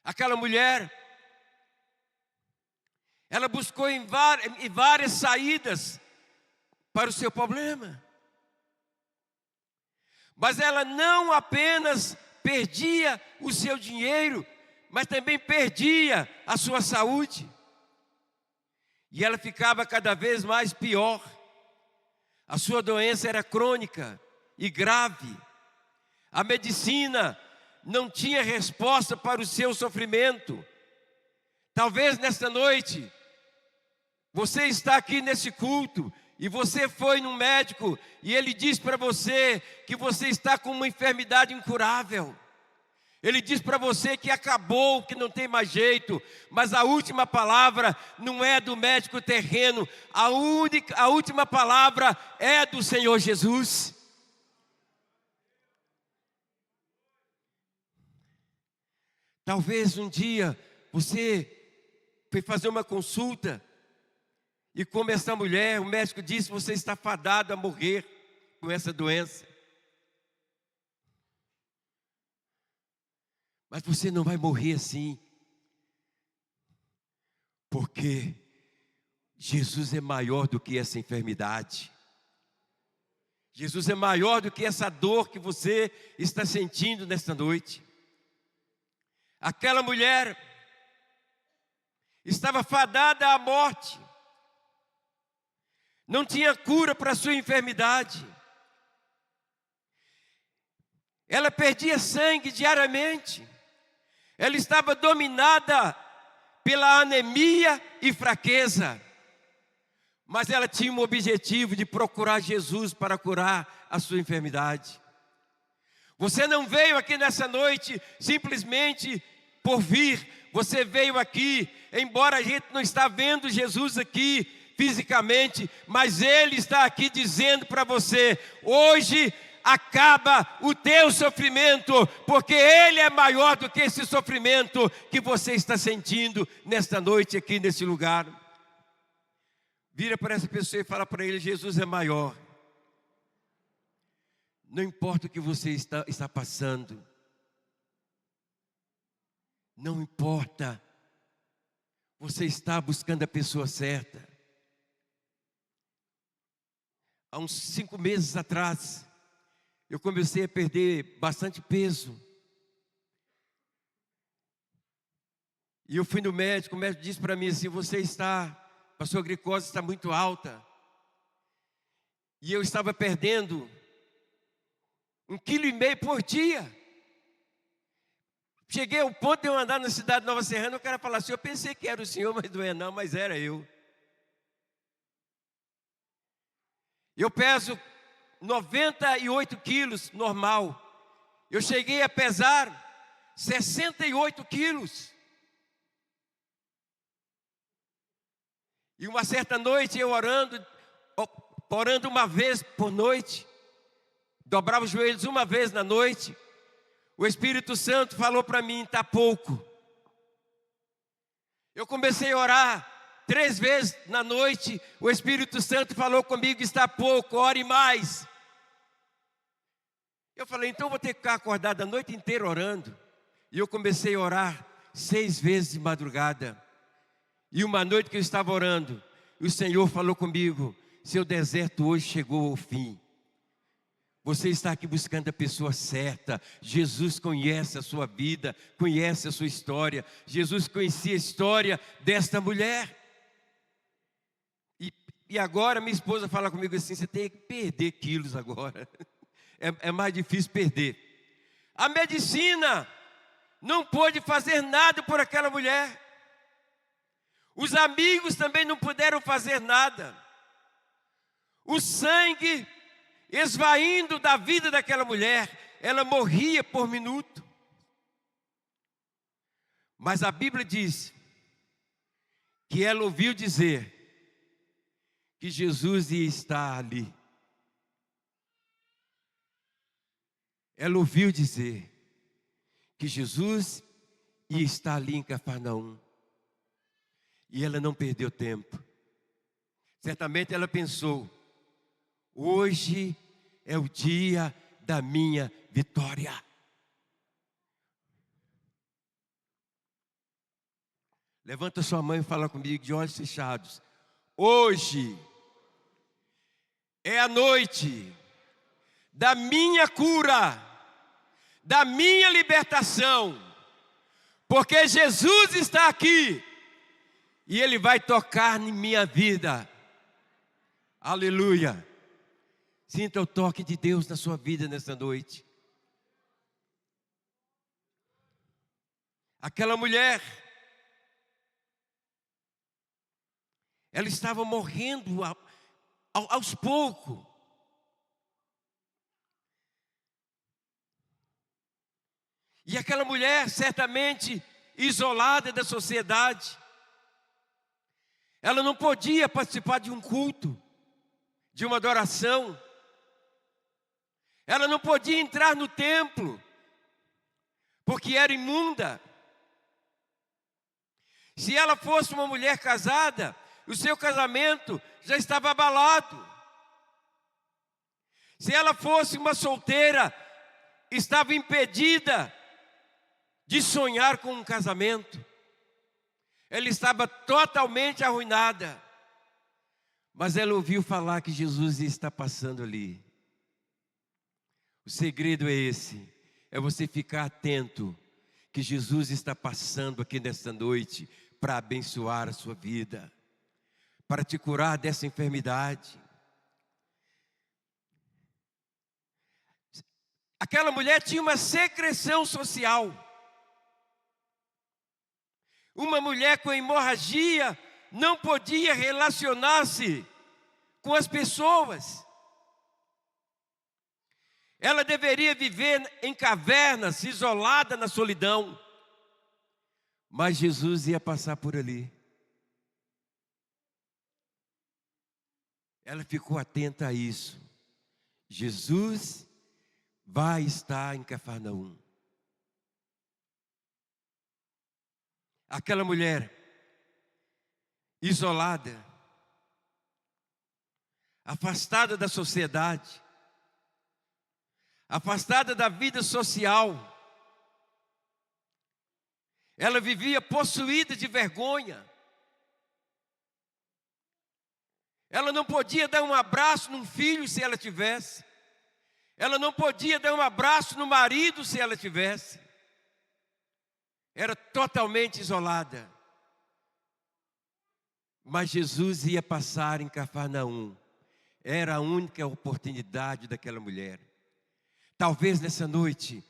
E: Aquela mulher, ela buscou em várias saídas para o seu problema. Mas ela não apenas perdia o seu dinheiro, mas também perdia a sua saúde. E ela ficava cada vez mais pior. A sua doença era crônica e grave. A medicina não tinha resposta para o seu sofrimento. Talvez nesta noite, você está aqui nesse culto e você foi num médico e ele diz para você que você está com uma enfermidade incurável. Ele diz para você que acabou, que não tem mais jeito, mas a última palavra não é do médico terreno, a última palavra é do Senhor Jesus. Talvez um dia você foi fazer uma consulta e como essa mulher, o médico disse: você está fadado a morrer com essa doença. Mas você não vai morrer assim, porque Jesus é maior do que essa enfermidade. Jesus é maior do que essa dor que você está sentindo nesta noite. Aquela mulher estava fadada à morte. Não tinha cura para a sua enfermidade. Ela perdia sangue diariamente. Ela estava dominada pela anemia e fraqueza. Mas ela tinha um objetivo de procurar Jesus para curar a sua enfermidade. Você não veio aqui nessa noite simplesmente por vir. Você veio aqui, embora a gente não está vendo Jesus aqui fisicamente, mas Ele está aqui dizendo para você: hoje acaba o teu sofrimento, porque Ele é maior do que esse sofrimento que você está sentindo nesta noite aqui nesse lugar. Vira para essa pessoa e fala para ele: Jesus é maior. Não importa o que você está passando, não importa, você está buscando a pessoa certa. Há uns 5 meses atrás, eu comecei a perder bastante peso. E eu fui no médico, o médico disse para mim assim: a sua glicose está muito alta. E eu estava perdendo 1,5 kg por dia. Cheguei ao ponto de eu andar na cidade de Nova Serrana, o cara falava assim: eu pensei que era o senhor, mas não é não, mas era eu. Eu peso 98 quilos, normal. Eu cheguei a pesar 68 quilos. E uma certa noite eu orando uma vez por noite, dobrava os joelhos uma vez na noite, o Espírito Santo falou para mim: está pouco. Eu comecei a orar 3 vezes na noite, o Espírito Santo falou comigo: está pouco, ore mais. Eu falei: então vou ter que ficar acordado a noite inteira orando. E eu comecei a orar 6 vezes de madrugada. E uma noite que eu estava orando, o Senhor falou comigo: seu deserto hoje chegou ao fim. Você está aqui buscando a pessoa certa. Jesus conhece a sua vida, conhece a sua história. Jesus conhecia a história desta mulher. E agora minha esposa fala comigo assim: você tem que perder quilos agora. É mais difícil perder. A medicina não pôde fazer nada por aquela mulher. Os amigos também não puderam fazer nada. O sangue esvaindo da vida daquela mulher, ela morria por minuto. Mas a Bíblia diz que ela ouviu dizer que Jesus ia estar ali. Ela ouviu dizer que Jesus ia estar ali em Cafarnaum. E ela não perdeu tempo. Certamente ela pensou: hoje é o dia da minha vitória. Levanta sua mão e fala comigo de olhos fechados. Hoje é a noite da minha cura, da minha libertação, porque Jesus está aqui e Ele vai tocar em minha vida. Aleluia. Sinta o toque de Deus na sua vida nessa noite. Aquela mulher, ela estava morrendo aos poucos. E aquela mulher, certamente isolada da sociedade, ela não podia participar de um culto, de uma adoração. Ela não podia entrar no templo, porque era imunda. Se ela fosse uma mulher casada, o seu casamento já estava abalado. Se ela fosse uma solteira, estava impedida de sonhar com um casamento. Ela estava totalmente arruinada. Mas ela ouviu falar que Jesus está passando ali. O segredo é esse, é você ficar atento que Jesus está passando aqui nesta noite para abençoar a sua vida, para te curar dessa enfermidade. Aquela mulher tinha uma secreção social. Uma mulher com hemorragia não podia relacionar-se com as pessoas. Ela deveria viver em cavernas, isolada na solidão. Mas Jesus ia passar por ali. Ela ficou atenta a isso. Jesus vai estar em Cafarnaum. Aquela mulher isolada, afastada da sociedade, afastada da vida social, ela vivia possuída de vergonha. Ela não podia dar um abraço num filho se ela tivesse. Ela não podia dar um abraço no marido se ela tivesse. Era totalmente isolada. Mas Jesus ia passar em Cafarnaum. Era a única oportunidade daquela mulher. Talvez nessa noite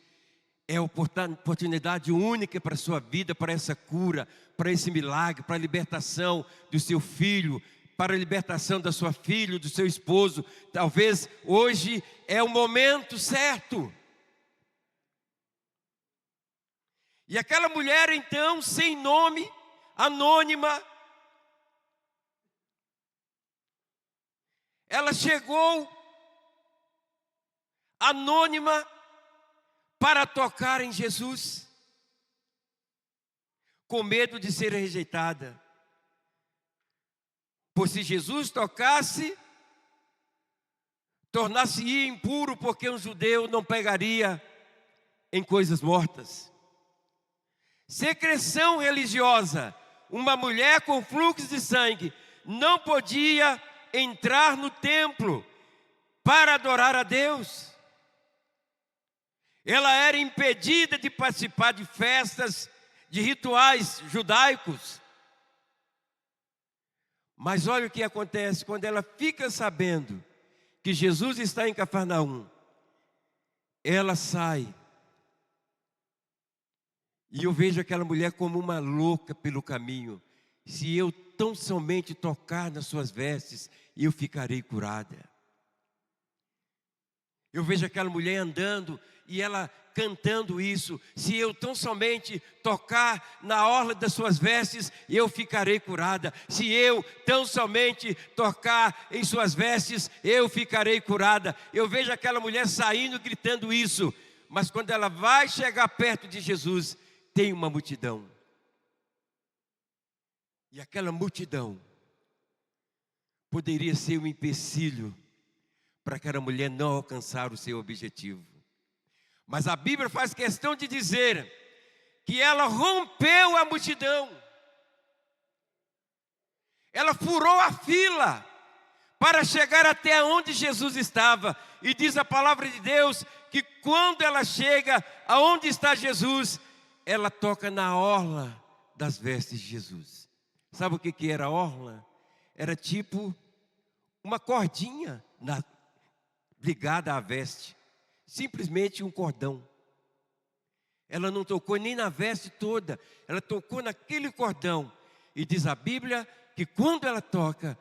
E: é a oportunidade única para a sua vida, para essa cura, para esse milagre, para a libertação do seu filho, para a libertação da sua filha, do seu esposo. Talvez hoje é o momento certo. E aquela mulher então, sem nome, anônima, ela chegou anônima para tocar em Jesus, com medo de ser rejeitada. Pois se Jesus tocasse, tornar-se-ia impuro, porque um judeu não pegaria em coisas mortas. Secreção religiosa. Uma mulher com fluxo de sangue não podia entrar no templo para adorar a Deus. Ela era impedida de participar de festas, de rituais judaicos. Mas olha o que acontece quando ela fica sabendo que Jesus está em Cafarnaum. Ela sai. E eu vejo aquela mulher como uma louca pelo caminho. Se eu tão somente tocar nas suas vestes, eu ficarei curada. Eu vejo aquela mulher andando e ela cantando isso: se eu tão somente tocar na orla das suas vestes, eu ficarei curada. Se eu tão somente tocar em suas vestes, eu ficarei curada. Eu vejo aquela mulher saindo gritando isso, mas quando ela vai chegar perto de Jesus, tem uma multidão. E aquela multidão poderia ser um empecilho para aquela mulher não alcançar o seu objetivo. Mas a Bíblia faz questão de dizer que ela rompeu a multidão. Ela furou a fila para chegar até onde Jesus estava. E diz a palavra de Deus que quando ela chega aonde está Jesus, ela toca na orla das vestes de Jesus. Sabe o que era a orla? Era tipo uma cordinha ligada à veste. Simplesmente um cordão. Ela não tocou nem na veste toda, ela tocou naquele cordão. E diz a Bíblia que quando ela toca,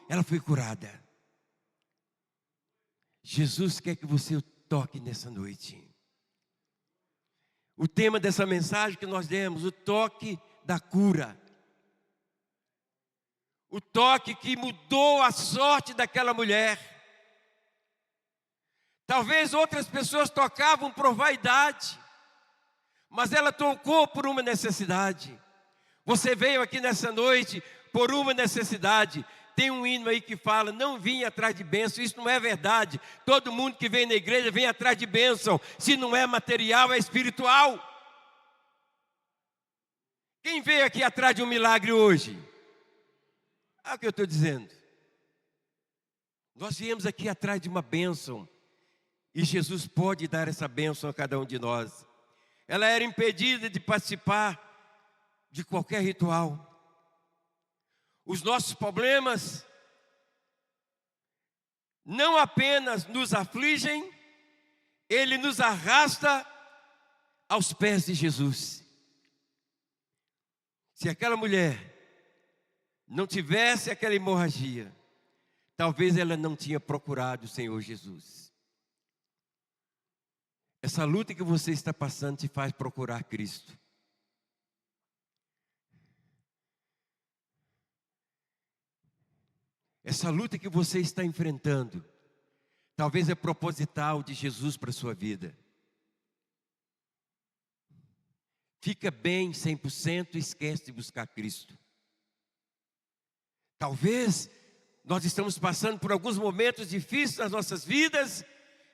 E: ela foi curada. Jesus quer que você toque nessa noite. O tema dessa mensagem que nós demos, o toque da cura. O toque que mudou a sorte daquela mulher. Talvez outras pessoas tocavam por vaidade, mas ela tocou por uma necessidade. Você veio aqui nessa noite por uma necessidade. Tem um hino aí que fala: não vim atrás de bênção. Isso não é verdade. Todo mundo que vem na igreja vem atrás de bênção. Se não é material, é espiritual. Quem veio aqui atrás de um milagre hoje? É o que eu estou dizendo. Nós viemos aqui atrás de uma bênção. E Jesus pode dar essa bênção a cada um de nós. Ela era impedida de participar de qualquer ritual. Os nossos problemas não apenas nos afligem, ele nos arrasta aos pés de Jesus. Se aquela mulher não tivesse aquela hemorragia, talvez ela não tinha procurado o Senhor Jesus. Essa luta que você está passando te faz procurar Cristo. Essa luta que você está enfrentando, talvez é proposital de Jesus para a sua vida. Fica bem 100% e esquece de buscar Cristo. Talvez nós estamos passando por alguns momentos difíceis nas nossas vidas.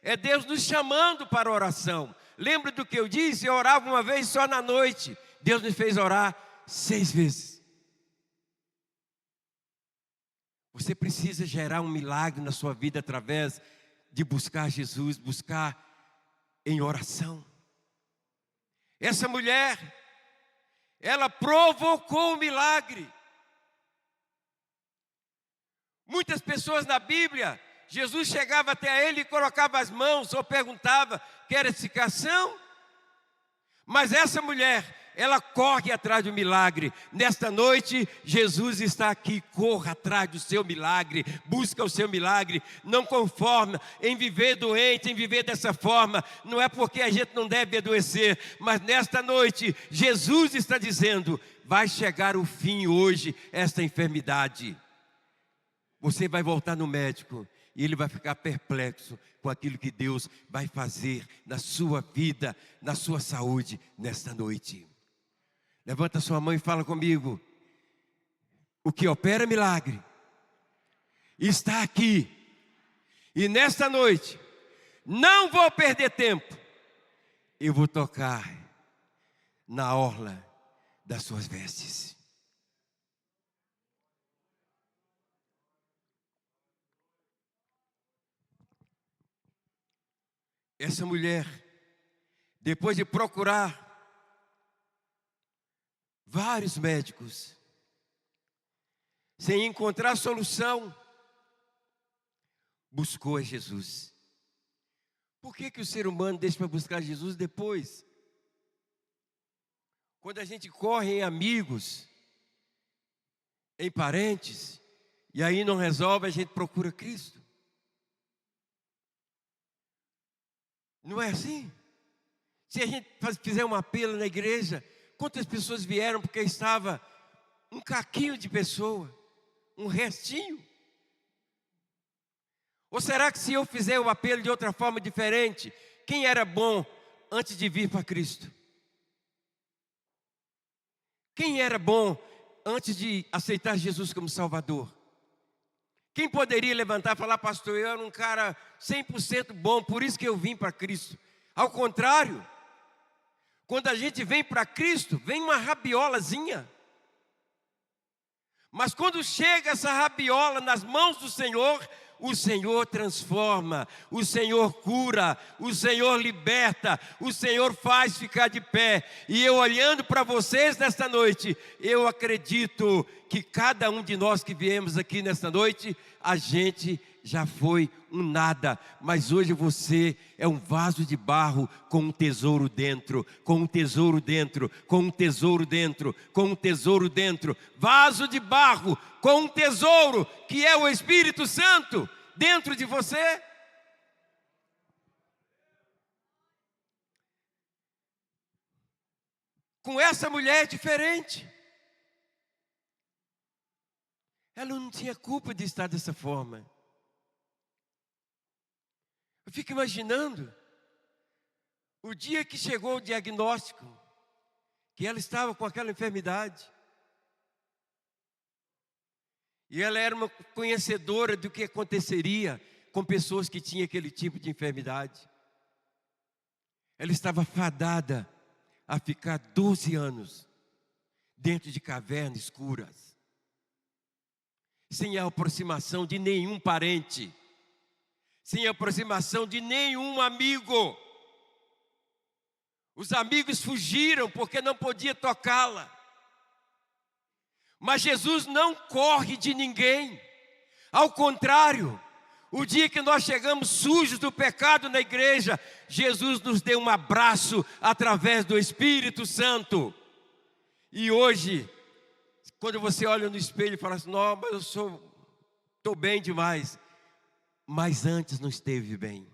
E: É Deus nos chamando para a oração. Lembra do que eu disse? Eu orava uma vez só na noite. Deus me fez orar 6 vezes. Você precisa gerar um milagre na sua vida através de buscar Jesus, buscar em oração. Essa mulher, ela provocou o milagre. Muitas pessoas na Bíblia, Jesus chegava até ele e colocava as mãos, ou perguntava: quer edificação? Mas essa mulher, ela corre atrás do milagre. Nesta noite, Jesus está aqui. Corra atrás do seu milagre, busca o seu milagre. Não conforma em viver doente, em viver dessa forma. Não é porque a gente não deve adoecer, mas nesta noite, Jesus está dizendo: vai chegar o fim hoje, esta enfermidade. Você vai voltar no médico e ele vai ficar perplexo com aquilo que Deus vai fazer na sua vida, na sua saúde, nesta noite. Levanta sua mão e fala comigo: o que opera milagre está aqui. E nesta noite, não vou perder tempo. Eu vou tocar na orla das suas vestes. Essa mulher, depois de procurar vários médicos, sem encontrar solução, buscou a Jesus. Por que o ser humano deixa para buscar Jesus depois? Quando a gente corre em amigos, em parentes, e aí não resolve, a gente procura Cristo. Não é assim? Se a gente fizer um apelo na igreja, quantas pessoas vieram porque estava um caquinho de pessoa, um restinho? Ou será que se eu fizer o apelo de outra forma diferente, quem era bom antes de vir para Cristo? Quem era bom antes de aceitar Jesus como Salvador? Quem poderia levantar e falar: pastor, eu era um cara 100% bom, por isso que eu vim para Cristo? Ao contrário, quando a gente vem para Cristo, vem uma rabiolazinha. Mas quando chega essa rabiola nas mãos do Senhor, o Senhor transforma, o Senhor cura, o Senhor liberta, o Senhor faz ficar de pé. E eu olhando para vocês nesta noite, eu acredito que cada um de nós que viemos aqui nesta noite, a gente já foi um nada, mas hoje você é um vaso de barro com um tesouro dentro, com um tesouro dentro, com um tesouro dentro, com um tesouro dentro. Vaso de barro com um tesouro que é o Espírito Santo dentro de você. Com essa mulher é diferente. Ela não tinha culpa de estar dessa forma. Eu fico imaginando o dia que chegou o diagnóstico, que ela estava com aquela enfermidade. E ela era uma conhecedora do que aconteceria com pessoas que tinham aquele tipo de enfermidade. Ela estava fadada a ficar 12 anos dentro de cavernas escuras, sem a aproximação de nenhum parente, sem a aproximação de nenhum amigo. Os amigos fugiram porque não podia tocá-la. Mas Jesus não corre de ninguém. Ao contrário, o dia que nós chegamos sujos do pecado na igreja, Jesus nos deu um abraço através do Espírito Santo. E hoje, quando você olha no espelho e fala assim: não, mas eu estou bem demais. Mas antes não esteve bem.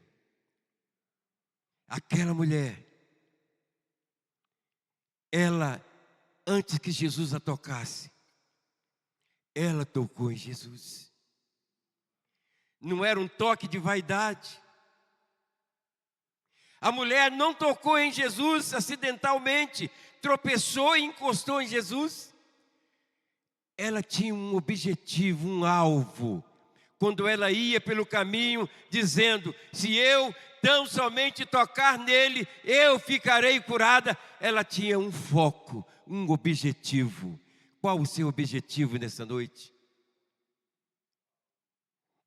E: Aquela mulher, ela, antes que Jesus a tocasse, ela tocou em Jesus. Não era um toque de vaidade. A mulher não tocou em Jesus acidentalmente, tropeçou e encostou em Jesus. Ela tinha um objetivo, um alvo. Quando ela ia pelo caminho dizendo: se eu tão somente tocar nele, eu ficarei curada. Ela tinha um foco, um objetivo. Qual o seu objetivo nessa noite?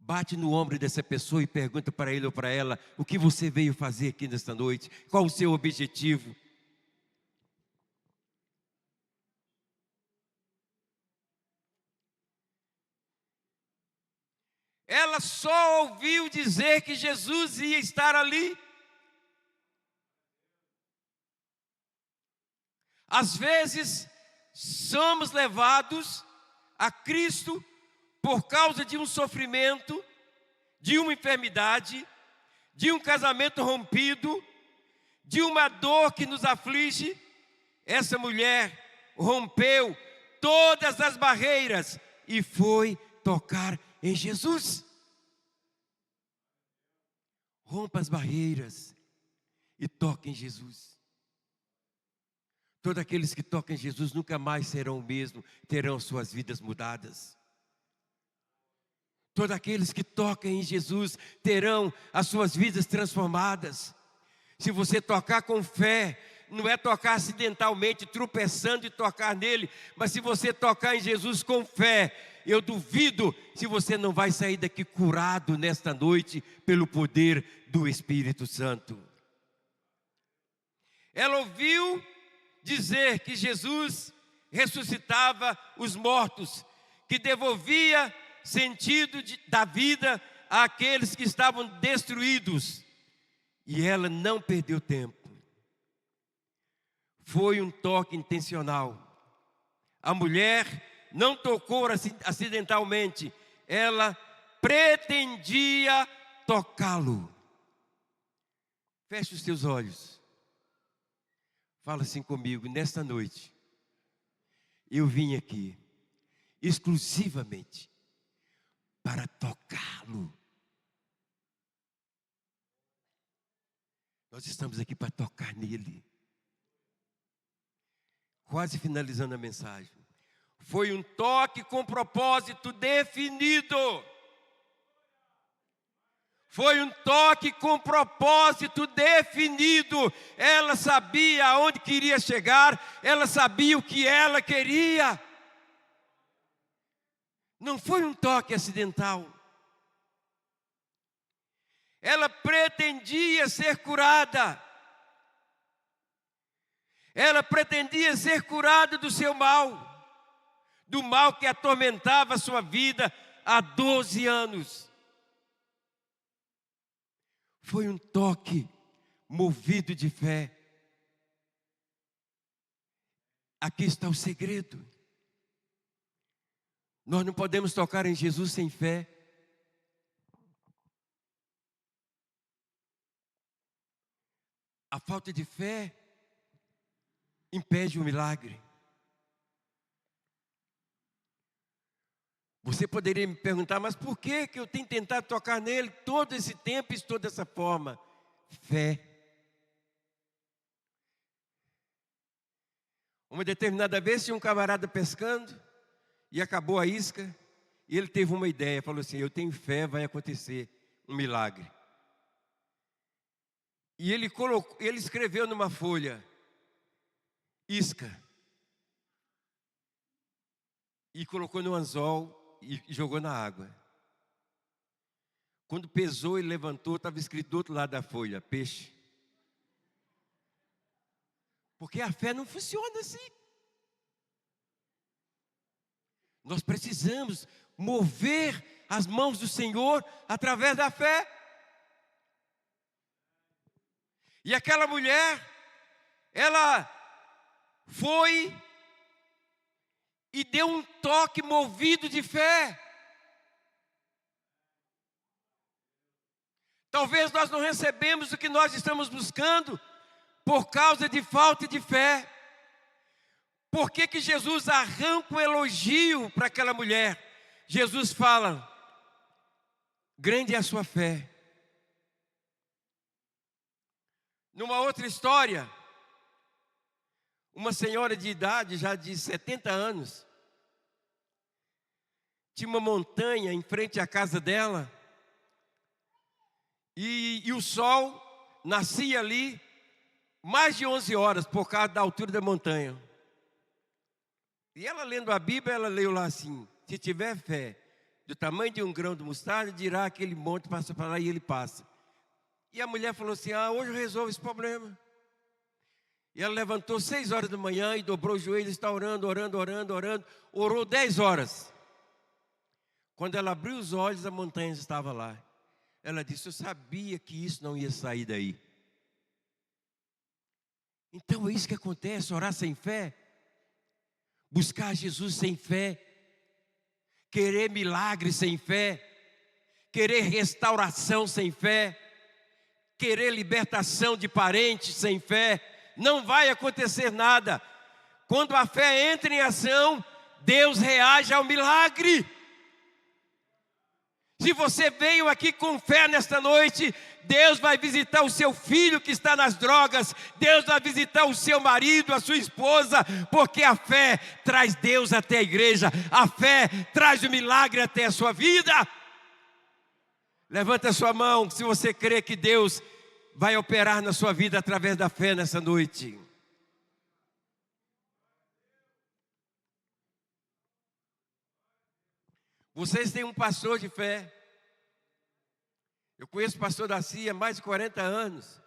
E: Bate no ombro dessa pessoa e pergunta para ele ou para ela: o que você veio fazer aqui nesta noite? Qual o seu objetivo? Ela só ouviu dizer que Jesus ia estar ali. Às vezes, somos levados a Cristo por causa de um sofrimento, de uma enfermidade, de um casamento rompido, de uma dor que nos aflige. Essa mulher rompeu todas as barreiras e foi tocar em Jesus. Rompa as barreiras e toque em Jesus. Todos aqueles que tocam em Jesus nunca mais serão o mesmo, terão suas vidas mudadas. Todos aqueles que tocam em Jesus terão as suas vidas transformadas. Se você tocar com fé, não é tocar acidentalmente, tropeçando e tocar nele, mas se você tocar em Jesus com fé, eu duvido se você não vai sair daqui curado nesta noite pelo poder do Espírito Santo. Ela ouviu dizer que Jesus ressuscitava os mortos, que devolvia sentido da vida àqueles que estavam destruídos. E ela não perdeu tempo. Foi um toque intencional. A mulher não tocou acidentalmente, ela pretendia tocá-lo. Feche os teus olhos. Fala assim comigo: nesta noite, eu vim aqui exclusivamente para tocá-lo. Nós estamos aqui para tocar nele. Quase finalizando a mensagem. Foi um toque com propósito definido. Foi um toque com propósito definido. Ela sabia aonde queria chegar, ela sabia o que ela queria. Não foi um toque acidental. Ela pretendia ser curada. Ela pretendia ser curada do seu mal, do mal que atormentava a sua vida há 12 anos. Foi um toque movido de fé. Aqui está o segredo. Nós não podemos tocar em Jesus sem fé. A falta de fé impede o milagre. Você poderia me perguntar, mas por que eu tenho tentado tocar nele todo esse tempo e estou dessa forma? Fé. Uma determinada vez tinha um camarada pescando e acabou a isca e ele teve uma ideia, falou assim: eu tenho fé, vai acontecer um milagre. E ele escreveu numa folha: isca. E colocou no anzol e jogou na água. Quando pesou e levantou, estava escrito do outro lado da folha: peixe. Porque a fé não funciona assim. Nós precisamos mover as mãos do Senhor através da fé. E aquela mulher, ela foi e deu um toque movido de fé. Talvez nós não recebemos o que nós estamos buscando por causa de falta de fé. Por que Jesus arranca um elogio para aquela mulher? Jesus fala: grande é a sua fé. Numa outra história, uma senhora de idade, já de 70 anos, tinha uma montanha em frente à casa dela, e o sol nascia ali mais de 11 horas por causa da altura da montanha. E ela, lendo a Bíblia, ela leu lá assim: se tiver fé do tamanho de um grão de mostarda, dirá aquele monte, passa para lá, e ele passa. E a mulher falou assim: hoje eu resolvo esse problema. E ela levantou 6 horas da manhã e dobrou os joelhos, está orando, orou 10 horas. Quando ela abriu os olhos, a montanha estava lá. Ela disse: eu sabia que isso não ia sair daí. Então é isso que acontece: orar sem fé, buscar Jesus sem fé, querer milagre sem fé, querer restauração sem fé, querer libertação de parentes sem fé. Não vai acontecer nada. Quando a fé entra em ação, Deus reage ao milagre. Se você veio aqui com fé nesta noite, Deus vai visitar o seu filho que está nas drogas, Deus vai visitar o seu marido, a sua esposa, porque a fé traz Deus até a igreja, a fé traz o milagre até a sua vida. Levanta a sua mão se você crê que Deus vai operar na sua vida através da fé nessa noite. Vocês têm um pastor de fé. Eu conheço o pastor Daci há mais de 40 anos.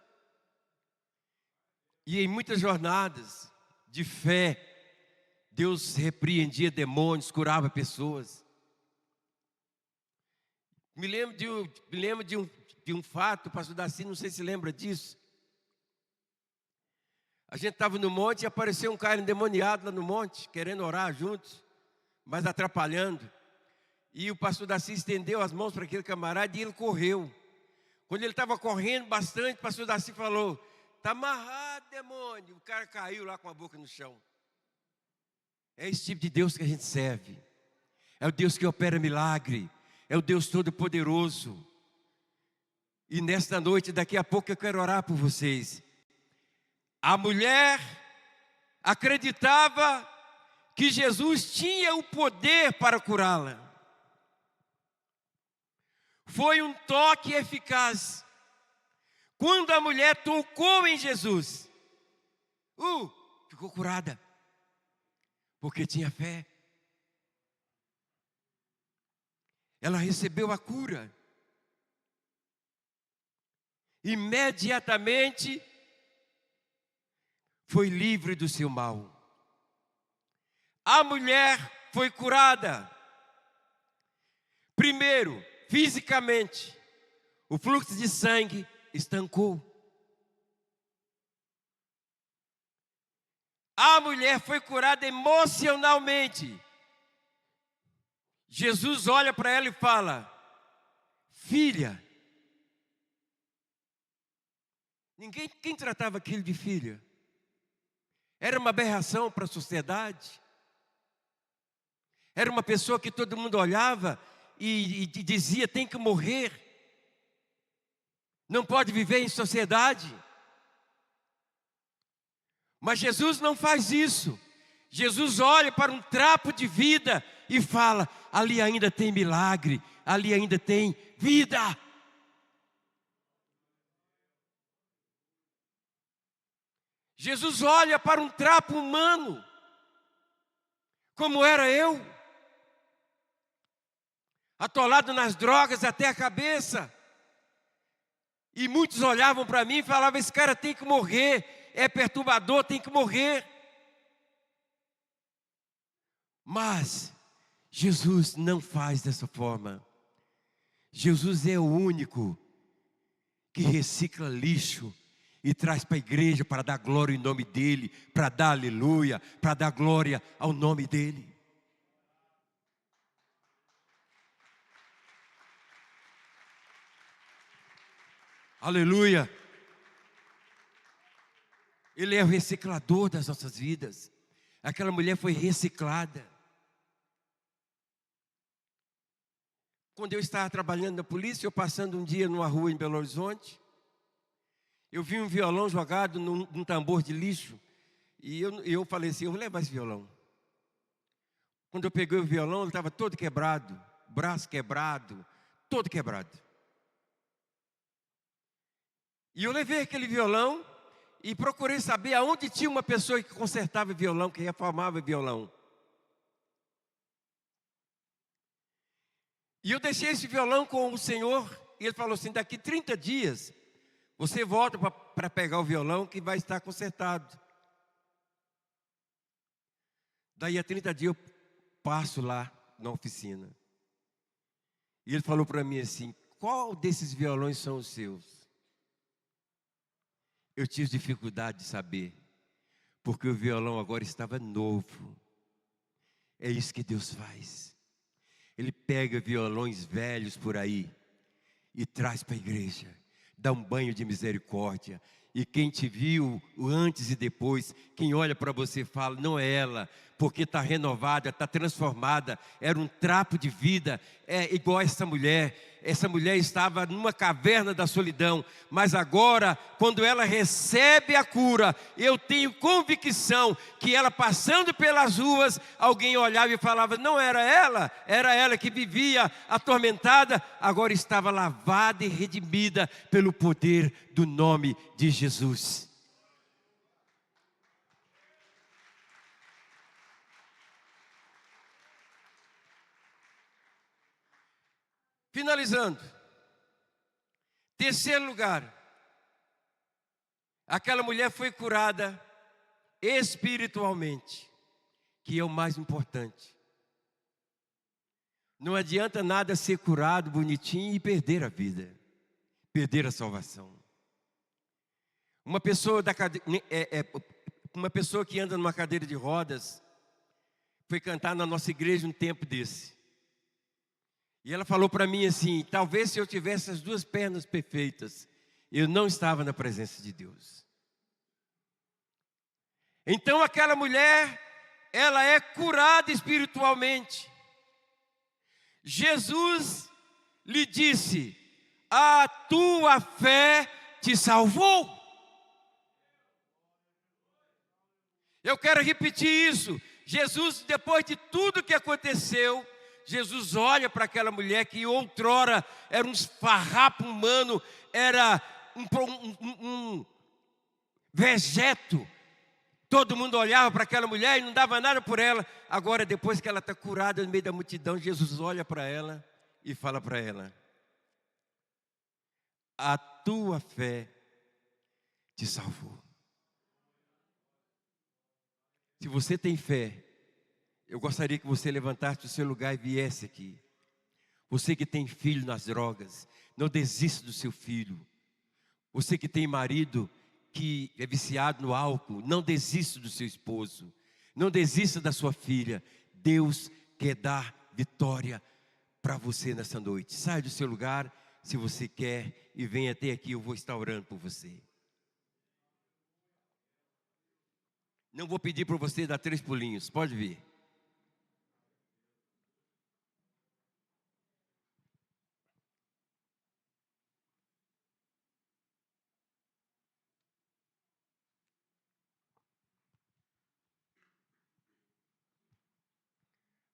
E: E em muitas jornadas de fé, Deus repreendia demônios, curava pessoas. Me lembro de um fato, o pastor Daci, não sei se lembra disso. A gente estava no monte e apareceu um cara endemoniado lá no monte, querendo orar juntos, mas atrapalhando. E o pastor Daci estendeu as mãos para aquele camarada e ele correu. Quando ele estava correndo bastante, o pastor Darcy falou: está amarrado, demônio. O cara caiu lá com a boca no chão. É esse tipo de Deus que a gente serve. É o Deus que opera milagre. É o Deus Todo-Poderoso. E nesta noite, daqui a pouco, eu quero orar por vocês. A mulher acreditava que Jesus tinha o poder para curá-la. Foi um toque eficaz. Quando a mulher tocou em Jesus, ficou curada, porque tinha fé. Ela recebeu a cura. Imediatamente foi livre do seu mal. A mulher foi curada. Primeiro, fisicamente, o fluxo de sangue estancou. A mulher foi curada emocionalmente. Jesus olha para ela e fala: filha. Quem tratava aquilo de filha? Era uma aberração para a sociedade. Era uma pessoa que todo mundo olhava e dizia: tem que morrer. Não pode viver em sociedade. Mas Jesus não faz isso. Jesus olha para um trapo de vida e fala: ali ainda tem milagre, ali ainda tem vida. Jesus olha para um trapo humano, como era eu, atolado nas drogas até a cabeça. E muitos olhavam para mim e falavam: esse cara tem que morrer, é perturbador, tem que morrer. Mas Jesus não faz dessa forma. Jesus é o único que recicla lixo e traz para a igreja para dar glória em nome dEle, para dar aleluia, para dar glória ao nome dEle. Aleluia. Ele é o reciclador das nossas vidas. Aquela mulher foi reciclada. Quando eu estava trabalhando na polícia, eu passando um dia numa rua em Belo Horizonte, eu vi um violão jogado num tambor de lixo. E eu falei assim: eu vou levar esse violão. Quando eu peguei o violão, ele estava todo quebrado, braço quebrado, todo quebrado. E eu levei aquele violão e procurei saber aonde tinha uma pessoa que consertava violão, que reformava violão. E eu deixei esse violão com o Senhor, e Ele falou assim: daqui 30 dias, você volta para pegar o violão que vai estar consertado. Daí a 30 dias eu passo lá na oficina. E Ele falou para mim assim: qual desses violões são os seus? Eu tive dificuldade de saber, porque o violão agora estava novo. É isso que Deus faz. Ele pega violões velhos por aí e traz para a igreja, dá um banho de misericórdia. E quem te viu o antes e depois, quem olha para você fala: não é ela, porque está renovada, está transformada, era um trapo de vida. É igual essa mulher estava numa caverna da solidão, mas agora, quando ela recebe a cura, eu tenho convicção que ela passando pelas ruas, alguém olhava e falava: não era ela que vivia atormentada, agora estava lavada e redimida pelo poder do nome de Jesus. Finalizando, terceiro lugar, aquela mulher foi curada espiritualmente, que é o mais importante. Não adianta nada ser curado bonitinho e perder a vida, perder a salvação. Uma pessoa que anda numa cadeira de rodas foi cantar na nossa igreja um tempo desse. E ela falou para mim assim: talvez se eu tivesse as 2 pernas perfeitas, eu não estava na presença de Deus. Então aquela mulher, ela é curada espiritualmente. Jesus lhe disse: a tua fé te salvou. Eu quero repetir isso. Jesus, depois de tudo que aconteceu, Jesus olha para aquela mulher que outrora era um farrapo humano, era um vegeto. Todo mundo olhava para aquela mulher e não dava nada por ela. Agora, depois que ela está curada no meio da multidão, Jesus olha para ela e fala para ela: a tua fé te salvou. Se você tem fé, eu gostaria que você levantasse do seu lugar e viesse aqui. Você que tem filho nas drogas, não desista do seu filho. Você que tem marido que é viciado no álcool, não desista do seu esposo. Não desista da sua filha. Deus quer dar vitória para você nessa noite. Saia do seu lugar, se você quer, e venha até aqui, eu vou estar orando por você. Não vou pedir para você dar 3 pulinhos, pode vir.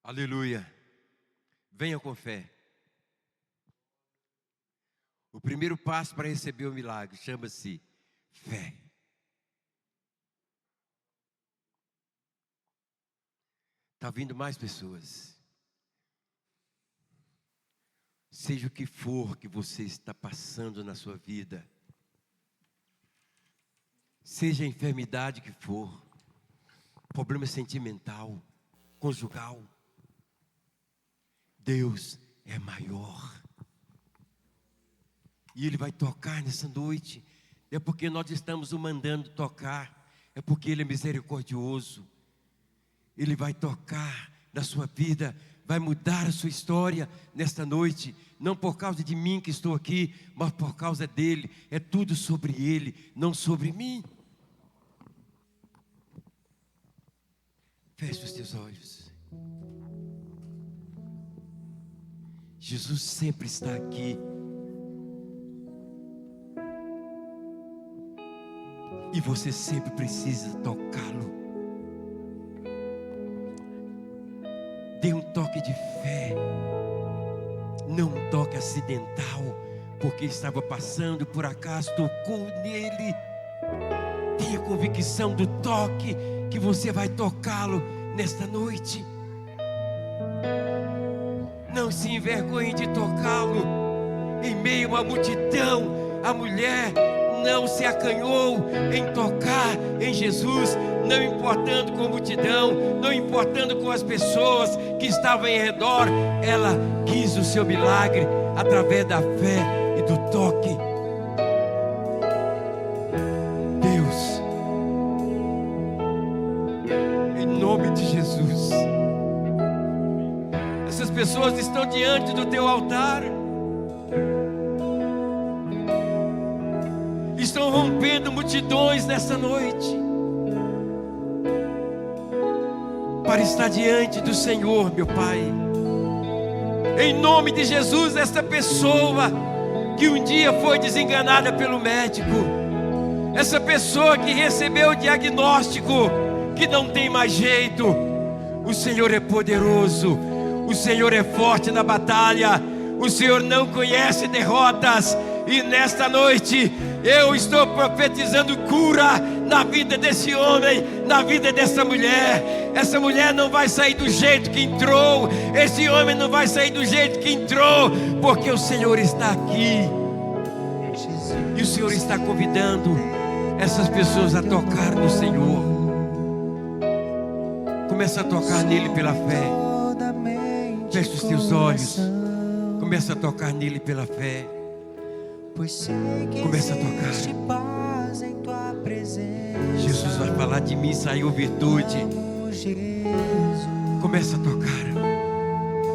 E: Aleluia. Venha com fé. O primeiro passo para receber o milagre chama-se fé. Está vindo mais pessoas. Seja o que for que você está passando na sua vida, seja a enfermidade que for, problema sentimental, conjugal, Deus é maior. E Ele vai tocar nessa noite. É porque nós estamos o mandando tocar. É porque Ele é misericordioso. Ele vai tocar na sua vida, vai mudar a sua história nesta noite. Não por causa de mim que estou aqui, mas por causa dEle. É tudo sobre Ele, não sobre mim. Feche os teus olhos. Jesus sempre está aqui. E você sempre precisa tocá-lo. Dê um toque de fé. Não um toque acidental, porque estava passando, por acaso tocou nele. Tenha convicção do toque, que você vai tocá-lo nesta noite. Não se envergonhe de tocá-lo. Em meio a uma multidão, a mulher não se acanhou em tocar em Jesus, não importando com a multidão, não importando com as pessoas que estavam em redor. Ela quis o seu milagre através da fé e do toque. Deus, em nome de Jesus, essas pessoas estão diante do teu altar, estão rompendo multidões nessa noite, para estar diante do Senhor, meu Pai. Em nome de Jesus, esta pessoa que um dia foi desenganada pelo médico, essa pessoa que recebeu o diagnóstico que não tem mais jeito, o Senhor é poderoso, o Senhor é forte na batalha, o Senhor não conhece derrotas. E nesta noite eu estou profetizando cura na vida desse homem, na vida dessa mulher. Essa mulher não vai sair do jeito que entrou, esse homem não vai sair do jeito que entrou, porque o Senhor está aqui. E o Senhor está convidando essas pessoas a tocar no Senhor. Começa a tocar nele pela fé. Feche os teus olhos. Começa a tocar nele pela fé. Começa a tocar. Jesus vai falar de mim, saiu virtude. Começa a tocar.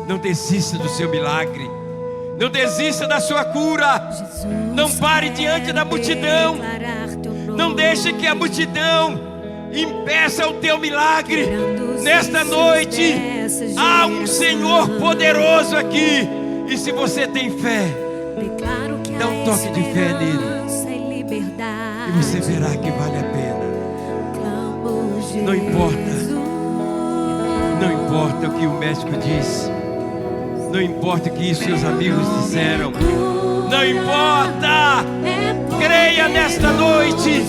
E: Não desista do seu milagre. Não desista da sua cura. Não pare diante da multidão. Não deixe que a multidão impeça o teu milagre. Nesta noite há um Senhor poderoso aqui. E se você tem fé, dá um toque de fé nele, e você verá que vale a pena. Não importa o que o médico disse. Não importa o que seus amigos disseram. Não importa. Creia nesta noite.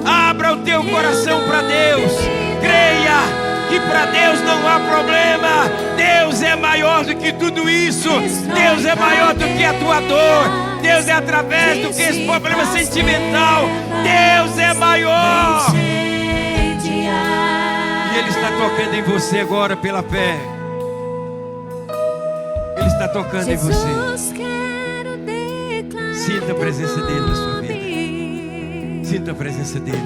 E: Abra o teu coração para Deus. Creia que para Deus não há problema. Deus é maior do que tudo isso. Deus é maior do que a tua dor. Deus é através do que esse problema sentimental. Deus é maior. E Ele está tocando em você agora pela fé. Ele está tocando em você. Sinta a presença dele na sua vida. Sinta a presença dele.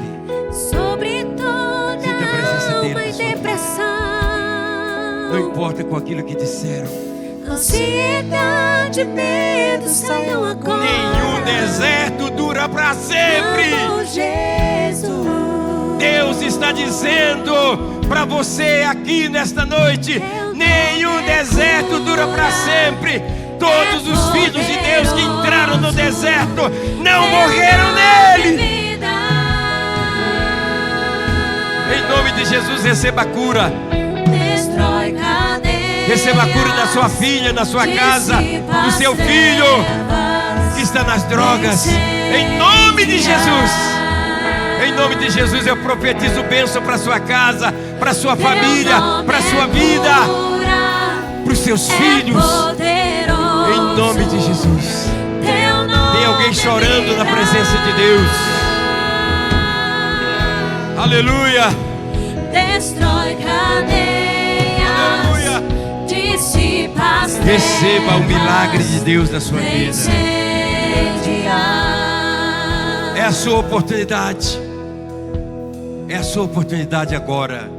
C: Sobre toda
E: Sinta a presença dele
C: alma
E: na
C: e
E: sua vida.
C: depressão,
E: Não importa com aquilo que disseram.
C: ansiedade, medo, saiam agora.
E: Nenhum deserto dura para sempre.
C: Amor, Jesus.
E: Deus está dizendo para você aqui nesta noite: nenhum deserto dura para sempre. Todos os filhos de Deus que entraram no deserto não morreram nele. Em nome de Jesus, receba a cura.
C: Destrói cadeias,
E: Receba a cura da sua filha, na sua casa, do seu filho que está nas drogas. Em nome de Jesus. Em nome de Jesus, eu profetizo bênção para sua casa, para sua família, para sua vida, para os seus filhos. Em nome de Jesus. Tem alguém chorando na presença de Deus. Aleluia.
C: Destrói cadeias,
E: Aleluia.
C: dissipa as
E: Receba o milagre de Deus na sua vida.
C: incendiar.
E: É a sua oportunidade. É a sua oportunidade agora.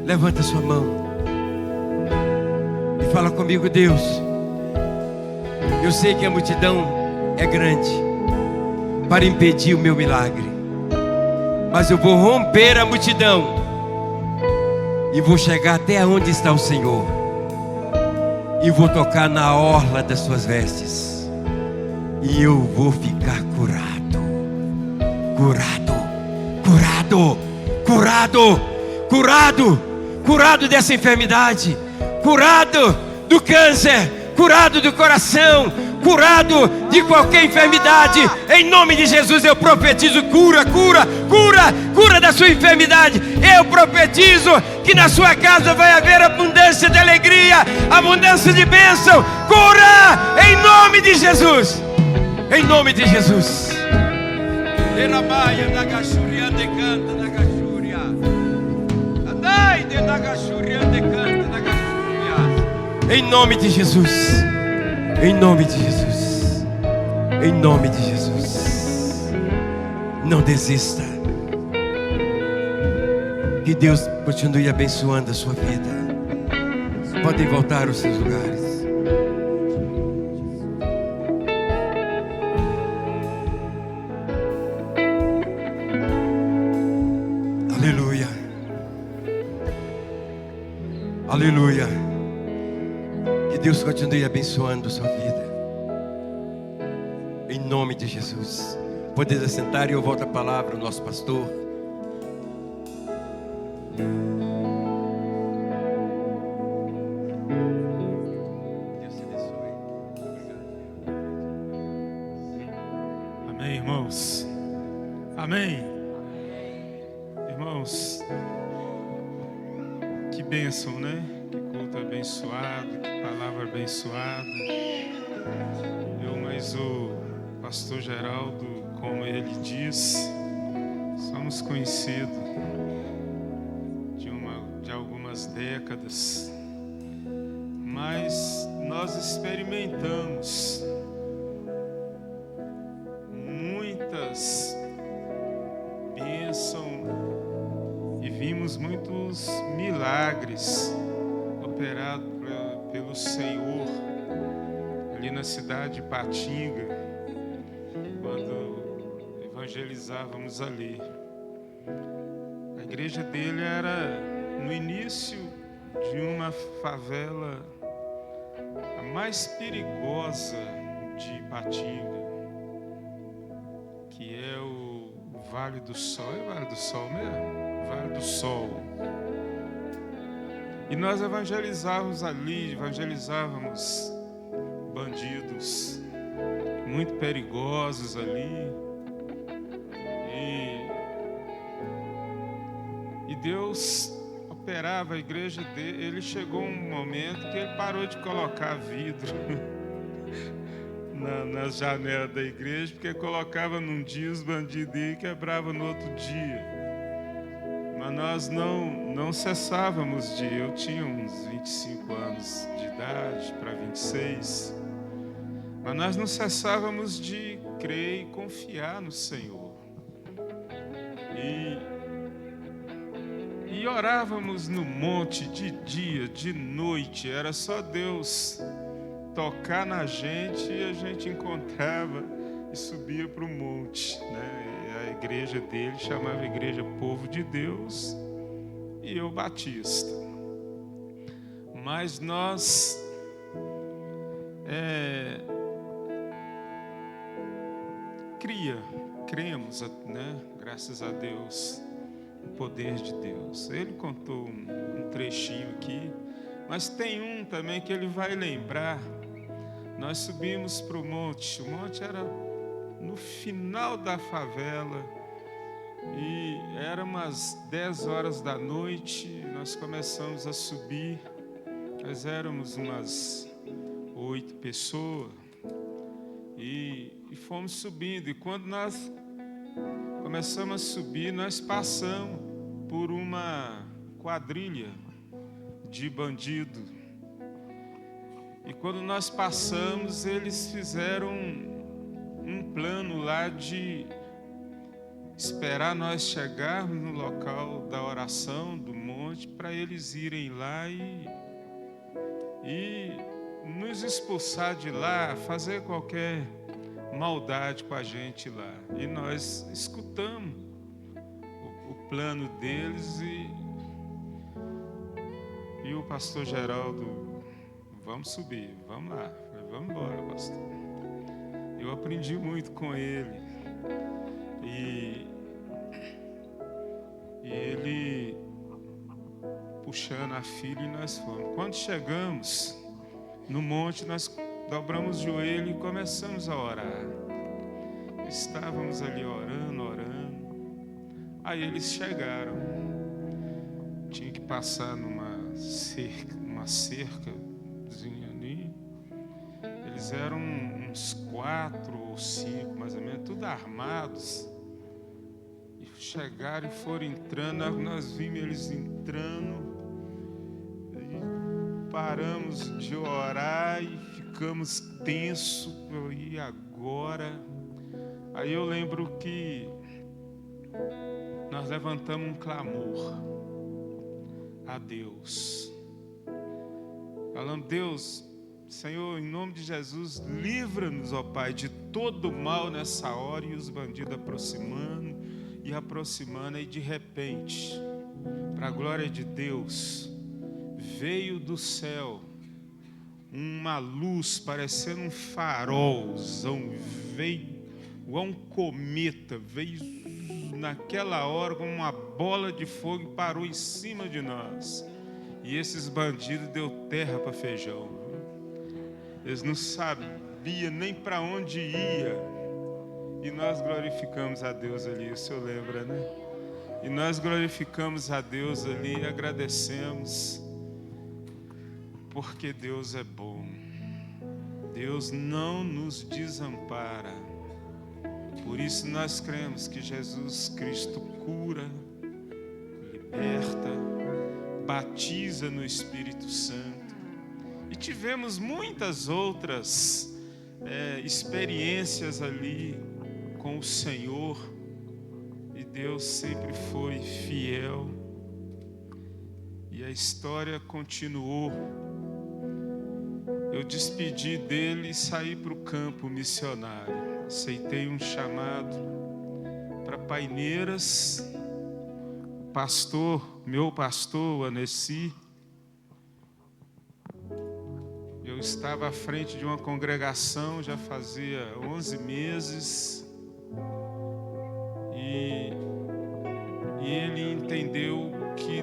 E: Levanta a sua mão e fala comigo: Deus, eu sei que a multidão é grande para impedir o meu milagre, mas eu vou romper a multidão e vou chegar até onde está o Senhor e vou tocar na orla das suas vestes e eu vou ficar curado, curado, curado, curado, curado, curado dessa enfermidade, curado do câncer, curado do coração, curado de qualquer enfermidade. Em nome de Jesus eu profetizo cura, cura, cura, cura da sua enfermidade. Eu profetizo que na sua casa vai haver abundância de alegria, abundância de bênção, cura, em nome de Jesus. Em nome de Jesus. Em nome de Jesus. Em nome de Jesus. Em nome de Jesus. Não desista. Que Deus continue abençoando a sua vida. Podem voltar aos seus lugares. Aleluia. Aleluia. Que Deus continue abençoando a sua vida. Em nome de Jesus. Podeis assentar e eu volto a palavra ao nosso pastor. Deus te abençoe.
A: Amém, irmãos. Amém. Irmãos, que bênção, né? Que culto abençoado, que palavra abençoada. Mas o pastor Geraldo, como ele diz, somos conhecidos de algumas décadas, mas nós experimentamos muitas bênçãos e vimos muitos milagres operados
F: pelo Senhor ali na cidade de Patinga, quando evangelizávamos ali. A igreja dele era no início de uma favela, a mais perigosa de Ipatinga, que é o Vale do Sol. É o Vale do Sol mesmo? Vale do Sol. E nós evangelizávamos ali, evangelizávamos bandidos muito perigosos ali. E Deus operava a igreja dele. Ele chegou um momento que ele parou de colocar vidro nas janelas da igreja, porque colocava num dia, os bandidos iam e quebrava no outro dia. Mas nós não cessávamos de... Eu tinha uns 25 anos de idade, para 26. Mas nós não cessávamos de crer e confiar no Senhor. E orávamos no monte de dia, de noite. Era só Deus tocar na gente e a gente encontrava e subia para o monte, né? E a igreja dele chamava Igreja Povo de Deus e eu Batista. Mas nós cremos, né? Graças a Deus, no poder de Deus. Ele contou um trechinho aqui, mas tem um também que ele vai lembrar. Nós subimos para o monte era no final da favela, e era umas 10 horas da noite, nós começamos a subir. Nós éramos umas 8 pessoas, e fomos subindo, e quando nós começamos a subir, nós passamos por uma quadrilha de bandido. E quando nós passamos, eles fizeram um plano lá de esperar nós chegarmos no local da oração do monte, para eles irem lá e nos expulsar de lá, fazer qualquer maldade com a gente lá. E nós escutamos o plano deles, e o pastor Geraldo: vamos subir, vamos lá. Eu falei: vamos embora, pastor. Eu aprendi muito com ele. E ele puxando a filha, e nós fomos. Quando chegamos no monte, nós dobramos o joelho e começamos a orar. Estávamos ali orando. Aí eles chegaram. Tinha que passar numa cercazinha ali. Eles eram uns 4 ou 5, mais ou menos, tudo armados. E chegaram e foram entrando. Nós vimos eles entrando. Paramos de orar e ficamos tensos. E agora? Aí eu lembro que nós levantamos um clamor a Deus, falando: Deus, Senhor, em nome de Jesus, livra-nos, ó Pai, de todo mal nessa hora. E os bandidos aproximando, e de repente, para a glória de Deus, veio do céu uma luz parecendo um farolzão, veio igual um cometa, veio naquela hora como uma bola de fogo e parou em cima de nós. E esses bandidos deu terra para feijão. Eles não sabiam nem para onde ia. E nós glorificamos a Deus ali, o senhor lembra, né? E nós glorificamos a Deus ali e agradecemos, porque Deus é bom. Deus não nos desampara. Por isso nós cremos que Jesus Cristo cura, liberta, batiza no Espírito Santo. E tivemos muitas outras experiências ali com o Senhor. E Deus sempre foi fiel. E a história continuou. eu despedi dele e saí para o campo missionário. Aceitei um chamado para Paineiras. O pastor, meu pastor, o Aneci, eu estava à frente de uma congregação já fazia 11 meses e ele entendeu que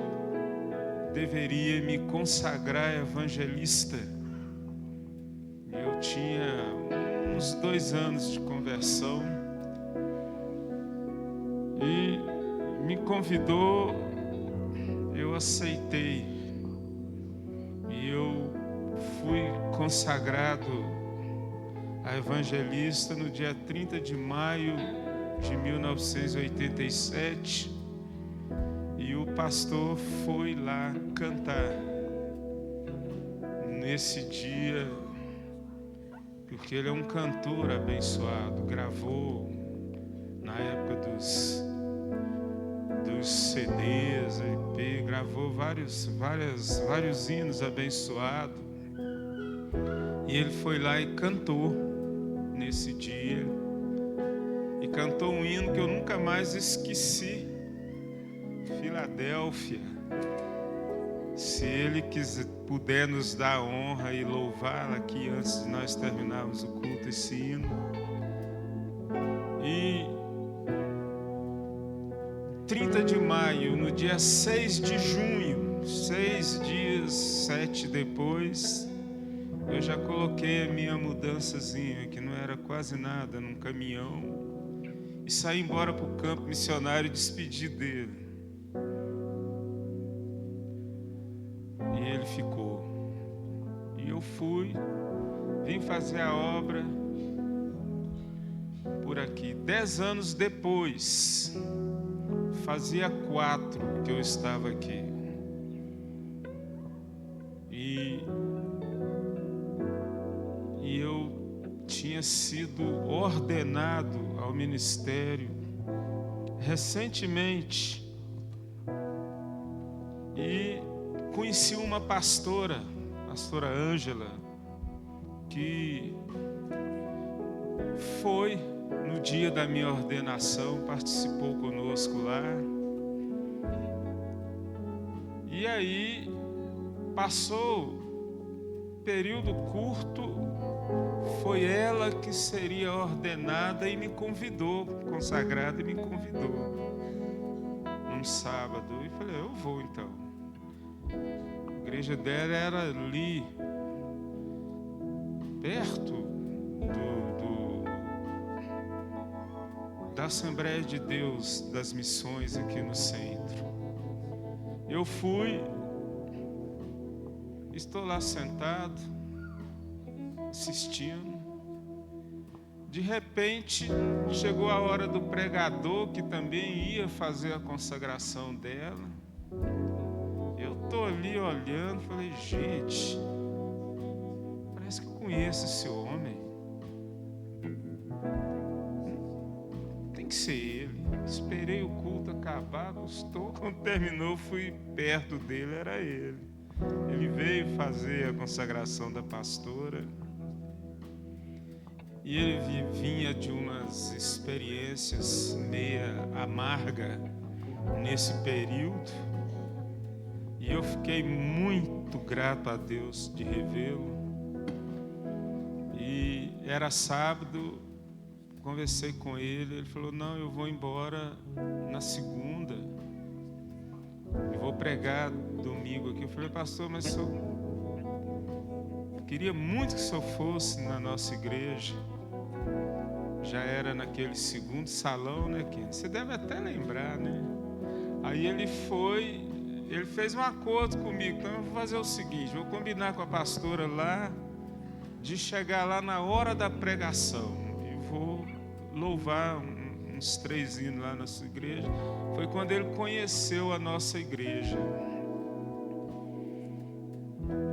F: deveria me consagrar evangelista. Eu tinha uns 2 anos de conversão e me convidou, eu aceitei e eu fui consagrado a evangelista no dia 30 de maio de 1987 e o pastor foi lá cantar nesse dia, porque ele é um cantor abençoado, gravou na época dos CDs, EP, gravou vários hinos abençoados. E ele foi lá e cantou nesse dia. E cantou um hino que eu nunca mais esqueci. Filadélfia. Se ele puder nos dar a honra e louvá-la aqui antes de nós terminarmos o culto, esse hino. E 30 de maio, no dia 6 de junho, 6 dias, 7 depois, eu já coloquei a minha mudançazinha, que não era quase nada, num caminhão, e saí embora para o campo missionário e despedi dele. E ele ficou. E eu fui, vim fazer a obra por aqui. 10 anos depois, fazia 4 que eu estava aqui. E eu tinha sido ordenado ao ministério recentemente. E conheci uma pastora, pastora Ângela, que foi no dia da minha ordenação, participou conosco lá. E aí, passou período curto, foi ela que seria ordenada e me convidou, consagrada, e me convidou num sábado. E falei, eu vou então. A igreja dela era ali, perto da Assembleia de Deus das Missões aqui no centro. Eu fui, estou lá sentado, assistindo. De repente, chegou a hora do pregador, que também ia fazer a consagração dela. Eu estou ali olhando, falei, gente, parece que eu conheço esse homem. Tem que ser ele. Esperei o culto acabar, gostou. Quando terminou, fui perto dele, era ele. Ele veio fazer a consagração da pastora. E ele vinha de umas experiências meia amarga nesse período. E eu fiquei muito grato a Deus de revê-lo. E era sábado, conversei com ele, ele falou, não, eu vou embora na segunda. Eu vou pregar domingo aqui. Eu falei, pastor, mas eu queria muito que o senhor fosse na nossa igreja. Já era naquele segundo salão, né, Ken? Você deve até lembrar, né? Aí ele foi, ele fez um acordo comigo. Então eu vou fazer o seguinte, vou combinar com a pastora lá, de chegar lá na hora da pregação. E vou louvar uns 3 hinos lá na sua igreja. Foi quando ele conheceu a nossa igreja.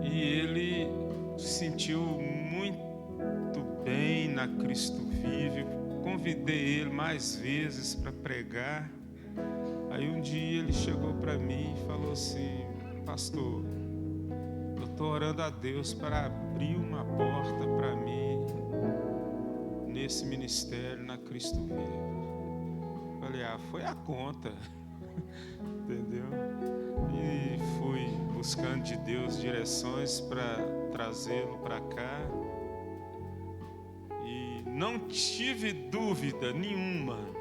F: E ele se sentiu muito bem na Cristo Vive. Convidei ele mais vezes para pregar. Aí um dia ele chegou para mim e falou assim, pastor, eu estou orando a Deus para abrir uma porta para mim nesse ministério na Cristo Vivo. Falei, foi a conta, entendeu? E fui buscando de Deus direções para trazê-lo para cá. E não tive dúvida nenhuma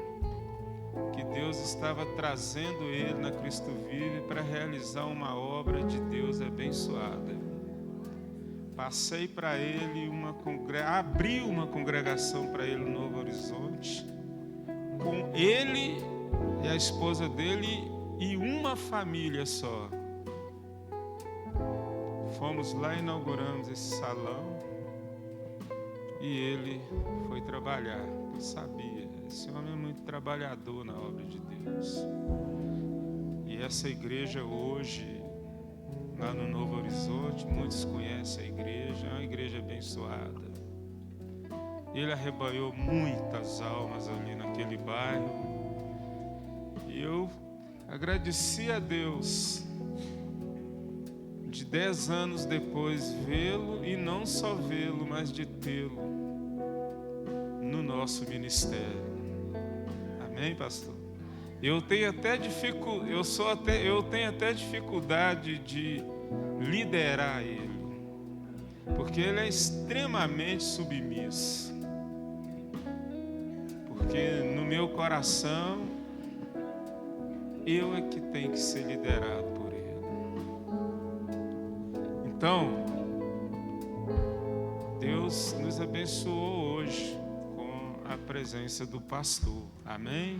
F: que Deus estava trazendo ele na Cristo Vive para realizar uma obra de Deus abençoada. Passei para ele abri uma congregação para ele no Novo Horizonte, com ele e a esposa dele e uma família só. Fomos lá, inauguramos esse salão e ele foi trabalhar. Eu sabia, esse homem é muito trabalhador na obra de Deus. E essa igreja hoje, lá no Novo Horizonte, muitos conhecem a igreja, é uma igreja abençoada. Ele arrebanhou muitas almas ali naquele bairro. E eu agradeci a Deus de 10 anos depois vê-lo, e não só vê-lo, mas de tê-lo no nosso ministério. Amém, pastor? Eu tenho até dificuldade de liderar ele, porque ele é extremamente submisso. Porque no meu coração eu é que tenho que ser liderado por ele. Então, Deus nos abençoou hoje com a presença do pastor. Amém?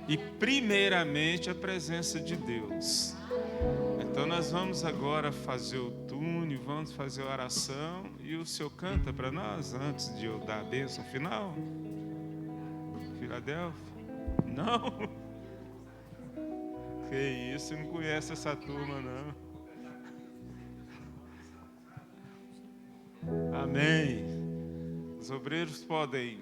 F: E primeiramente a presença de Deus. Então nós vamos agora fazer o túnel, vamos fazer a oração, e o senhor canta para nós antes de eu dar a bênção final? Filadélfia? Não? Que isso, você não conhece essa turma, não. Amém. Os obreiros podem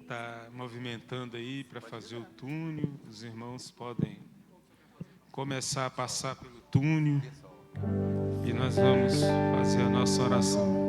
F: estar movimentando aí para fazer o túnel. Os irmãos podem começar a passar pelo túnel e nós vamos fazer a nossa oração.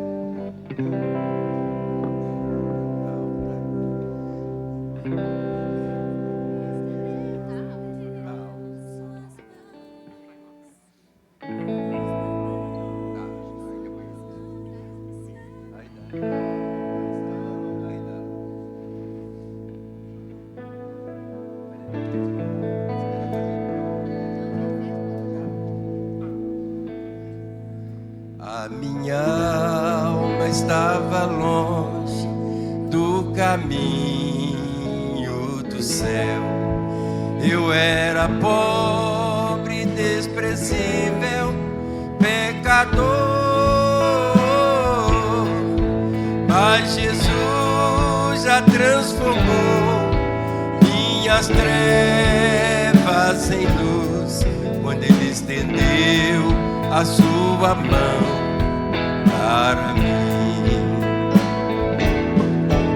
E: A minha alma estava longe do caminho do céu. Eu era pobre, desprezível, pecador. Mas Jesus já transformou minhas trevas em luz, quando Ele estendeu a sua mão para mim.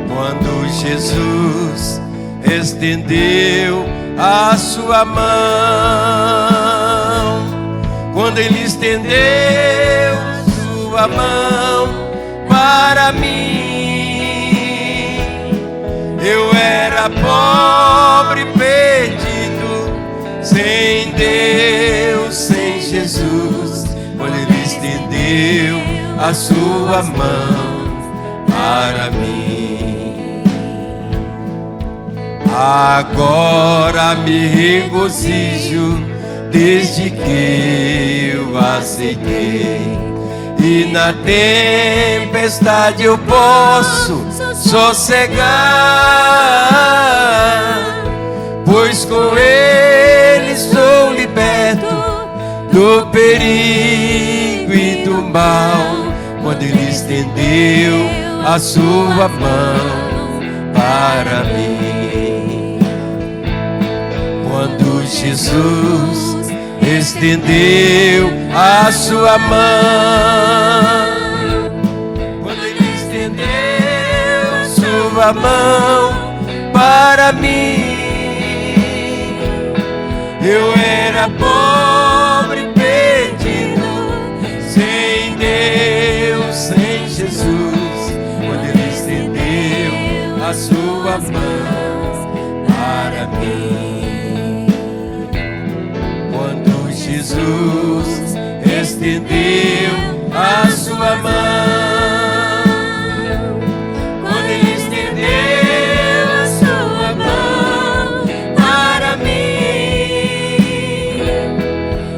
E: Quando Jesus estendeu a sua mão, quando Ele estendeu sua mão para mim, eu era pobre, perdido, sem Deus, sem Jesus. Quando Ele estendeu a sua mão para mim, agora me regozijo desde que eu aceitei, e na tempestade eu posso sossegar, pois com Ele sou liberto do perigo e do mal, quando Ele estendeu a sua mão para mim. Quando Jesus estendeu a sua mão, quando Ele estendeu sua mão para mim, eu era pobre, perdido, sem
C: suas mãos para mim. Quando Jesus estendeu a sua mão, quando Ele estendeu a sua mão para mim,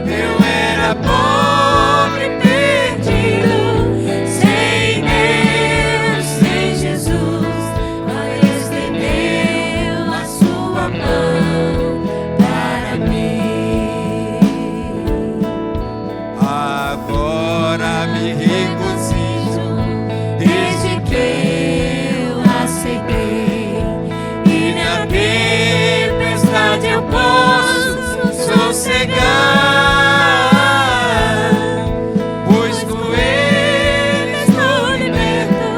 C: eu era pobre, perdido, sem Deus, sem Jesus. Quando Ele estendeu a sua mão para mim, agora me regozijo desde que eu aceitei, e na tempestade eu posso sossegar, pois com Ele estou liberto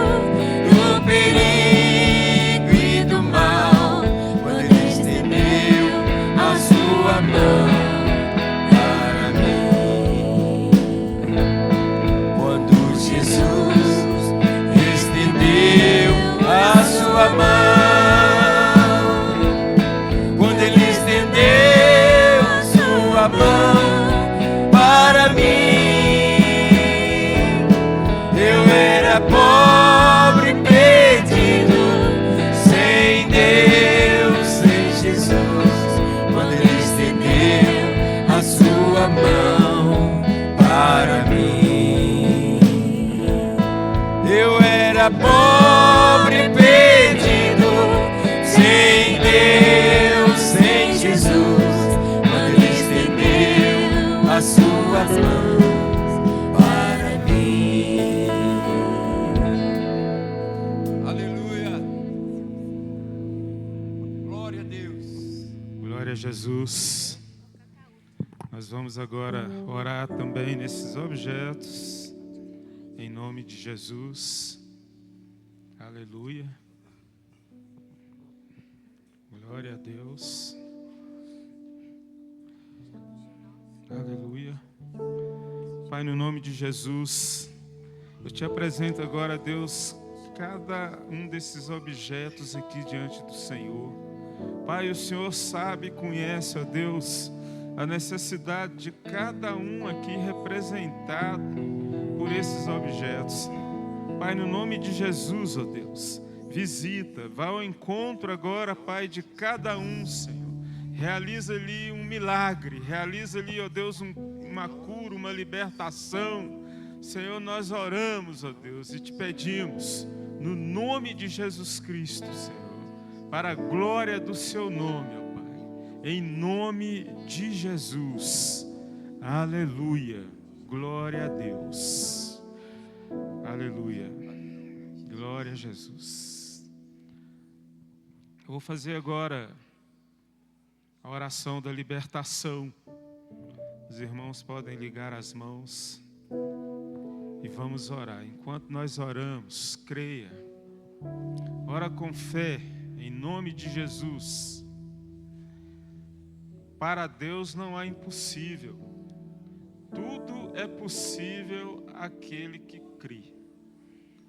C: do perigo e do mal. Quando Ele estendeu a sua mão para mim, quando Jesus estendeu a sua mão, quando Ele estendeu a sua mão para mim, eu era pobre, perdido, sem Deus, sem Jesus. Quando Ele estendeu a sua mão para mim, eu era pobre, perdido, sem Deus, sem Jesus. Quando Ele estendeu as suas mãos para mim. Aleluia. Glória a Deus.
F: Glória a Jesus. Nós vamos agora orar também nesses objetos, em nome de Jesus. Aleluia. Glória a Deus. Aleluia. Pai, no nome de Jesus, eu te apresento agora, Deus, cada um desses objetos aqui diante do Senhor. Pai, o Senhor sabe e conhece, ó Deus, a necessidade de cada um aqui representado por esses objetos. Pai, no nome de Jesus, ó Deus, visita, vá ao encontro agora, Pai, de cada um, Senhor. Realiza ali um milagre, realiza ali, ó Deus, uma cura, uma libertação. Senhor, nós oramos, ó Deus, e te pedimos, no nome de Jesus Cristo, Senhor, para a glória do seu nome, ó Pai, em nome de Jesus. Aleluia, glória a Deus. Aleluia, glória a Jesus. Eu vou fazer agora a oração da libertação. Os irmãos podem ligar as mãos e vamos orar. Enquanto nós oramos, creia, ora com fé, em nome de Jesus. Para Deus não há impossível. Tudo é possível àquele que crê.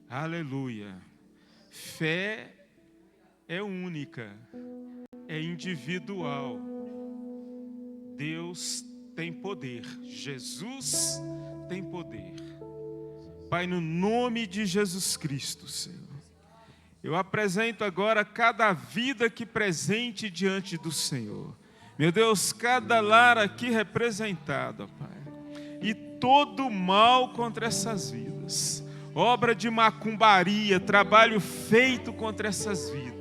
F: Aleluia. Fé é única, é individual. Deus tem poder, Jesus tem poder. Pai, no nome de Jesus Cristo, Senhor, eu apresento agora cada vida aqui presente diante do Senhor. Meu Deus, cada lar aqui representado, Pai, e todo mal contra essas vidas, obra de macumbaria, trabalho feito contra essas vidas,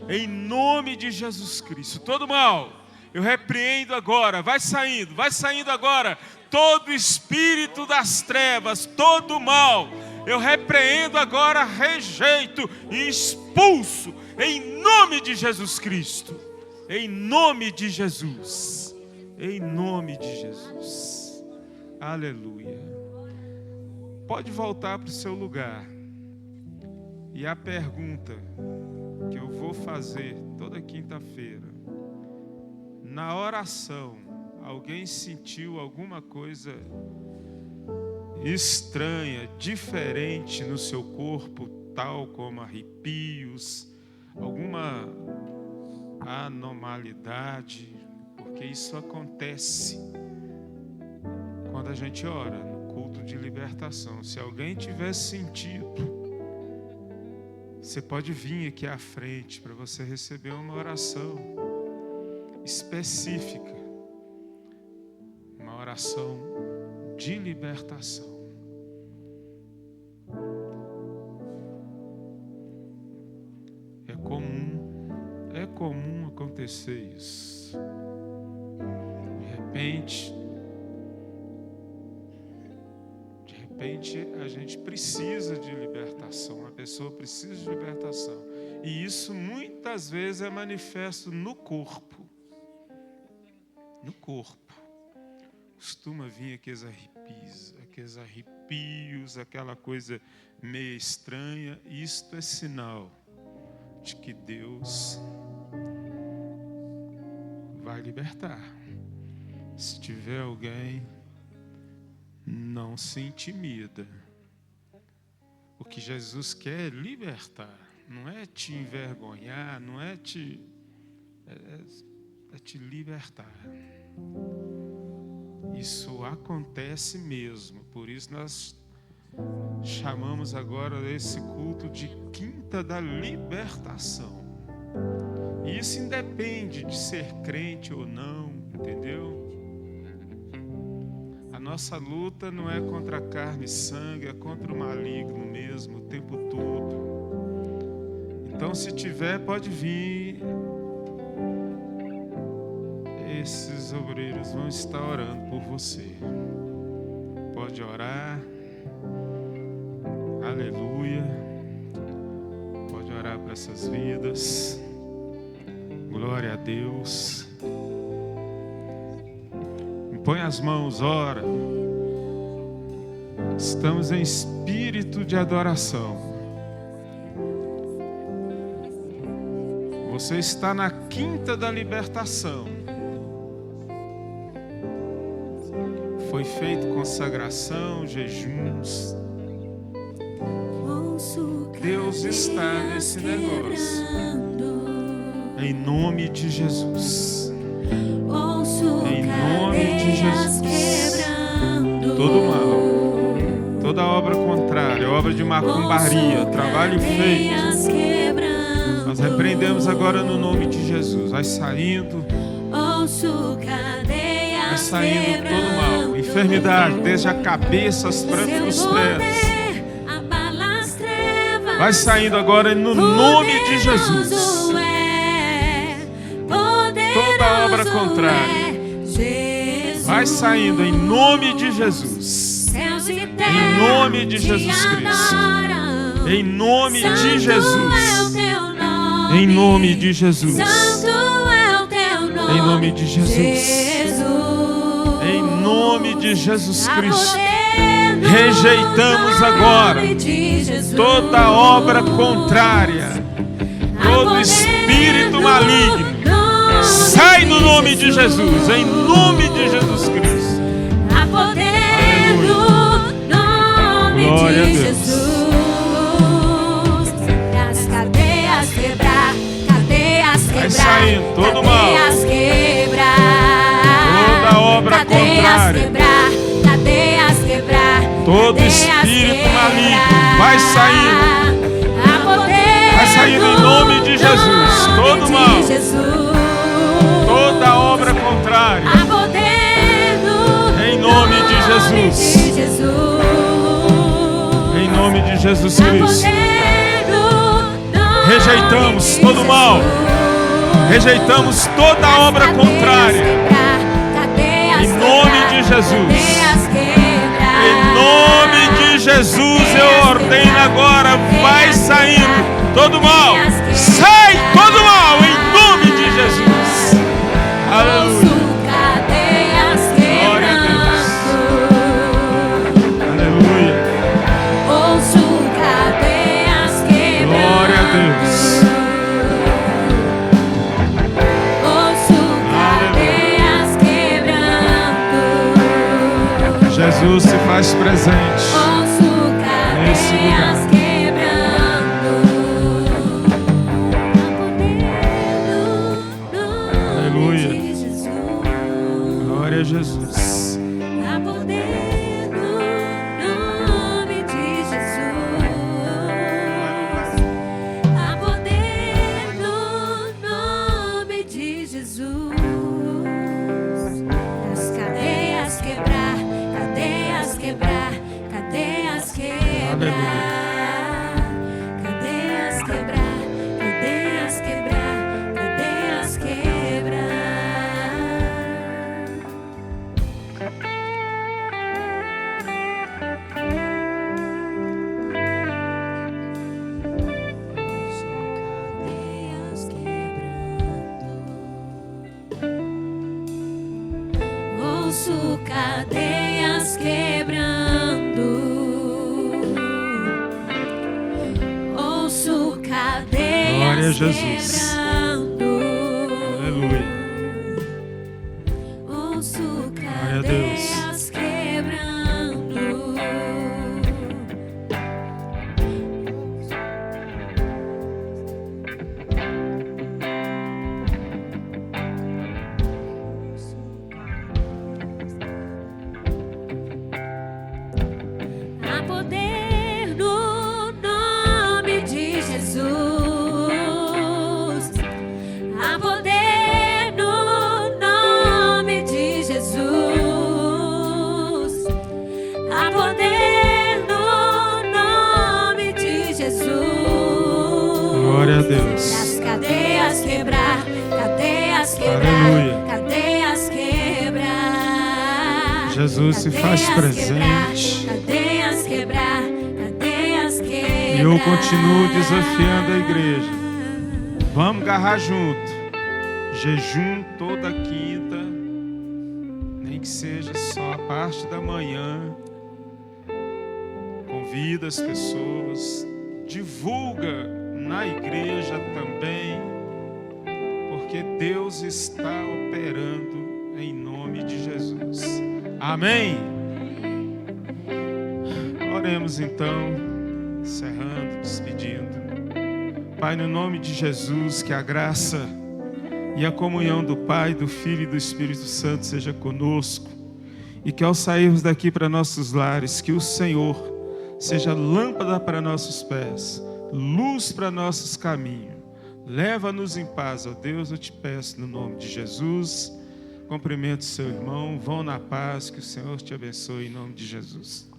F: em nome de Jesus Cristo, todo mal, eu repreendo agora, vai saindo agora, todo espírito das trevas, todo mal, eu repreendo agora, rejeito e expulso, em nome de Jesus Cristo, em nome de Jesus, em nome de Jesus, aleluia. Pode voltar para o seu lugar, e a pergunta que eu vou fazer toda quinta-feira, na oração, alguém sentiu alguma coisa estranha, diferente no seu corpo, tal como arrepios, alguma anormalidade, porque isso acontece quando a gente ora no culto de libertação. Se alguém tiver sentido, você pode vir aqui à frente para você receber uma oração específica, uma oração de libertação. É comum acontecer isso. De repente a gente precisa de libertação, a pessoa precisa de libertação. E isso muitas vezes é manifesto no corpo. No corpo. Costuma vir aqueles arrepios, aquela coisa meio estranha. Isto é sinal de que Deus vai libertar. Se tiver alguém, não se intimida. O que Jesus quer é libertar, não é te envergonhar, não é te libertar. Isso acontece mesmo, por isso nós chamamos agora esse culto de Quinta da Libertação. E isso independe de ser crente ou não, entendeu? A nossa luta não é contra a carne e sangue, é contra o maligno mesmo, o tempo todo. Então, se tiver, pode vir. Esses obreiros vão estar orando por você. Pode orar. Aleluia. Pode orar para essas vidas. Glória a Deus. Põe as mãos, ora. Estamos em espírito de adoração. Você está na Quinta da Libertação. Foi feito consagração, jejuns. Deus está nesse negócio. Em nome de Jesus. Em nome de Jesus. Todo mal, toda obra contrária, obra de macumbaria, trabalho feito, nós repreendemos agora no nome de Jesus. Vai saindo todo mal, enfermidade, desde a cabeça às plantas dos pés. Vai saindo agora no nome de Jesus. Toda obra contrária vai saindo em nome de Jesus. Em nome de Jesus Cristo. Em nome de Jesus. Em nome de Jesus. Em nome de Jesus. Em nome de Jesus Cristo. Rejeitamos agora toda obra contrária, todo espírito maligno. Sai no nome de Jesus, em nome de Jesus Cristo.
C: Há poder no nome
F: Glória
C: de
F: a Deus.
C: Jesus. As cadeias quebrar, cadeias quebrar.
F: Vai saindo todo mal.
C: Cadeias quebrar.
F: Toda obra contrária.
C: Quebrar, cadeias quebrar.
F: Todo espírito maligno vai saindo.
C: Há poder
F: Vai saindo em nome de Jesus. Todo mal. Toda obra contrária.
C: Há poder
F: Em nome de Jesus. Em nome de Jesus Cristo. Rejeitamos todo mal. Rejeitamos toda obra contrária. Em nome de Jesus. Em nome de Jesus eu ordeno agora. Vai saindo todo mal. Sai todo mal em nome de Jesus. Aleluia. Glória a Deus. Aleluia. Glória a Deus. Jesus se faz presente nesse lugar. Jesus.
C: Há poder no nome de Jesus. Há poder no nome de Jesus. As cadeias quebrar, cadeias quebrar, cadeias quebrar. Cadeias quebrar, cadeias quebrar, cadeias quebrar. Ouço cadeias quebrando. Ouço cadeias
F: Glória a Jesus.
C: quebrando.
F: Aleluia.
C: Ouço
F: Glória a Deus.
C: cadeias quebrando. Há poder no nome de Jesus. Há poder no nome de Jesus. Há poder no nome de Jesus.
F: Glória a Deus.
C: As cadeias quebrar, cadeias quebrar,
F: Aleluia.
C: cadeias quebrar.
F: Jesus se faz
C: Cadeias quebrar,
F: presente.
C: cadeias quebrar, cadeias quebrar.
F: E eu continuo desafiando a igreja. Vamos agarrar junto. Jejum toda quinta, nem que seja só a parte da manhã. Convida as pessoas, divulga na igreja também, porque Deus está operando em nome de Jesus. Amém? Oremos então, encerrando, despedindo. Pai, no nome de Jesus, que a graça e a comunhão do Pai, do Filho e do Espírito Santo seja conosco, e que ao sairmos daqui para nossos lares, que o Senhor seja lâmpada para nossos pés, luz para nossos caminhos. Leva-nos em paz, ó Deus, eu te peço no nome de Jesus. Cumprimente seu irmão, vão na paz, que o Senhor te abençoe em nome de Jesus.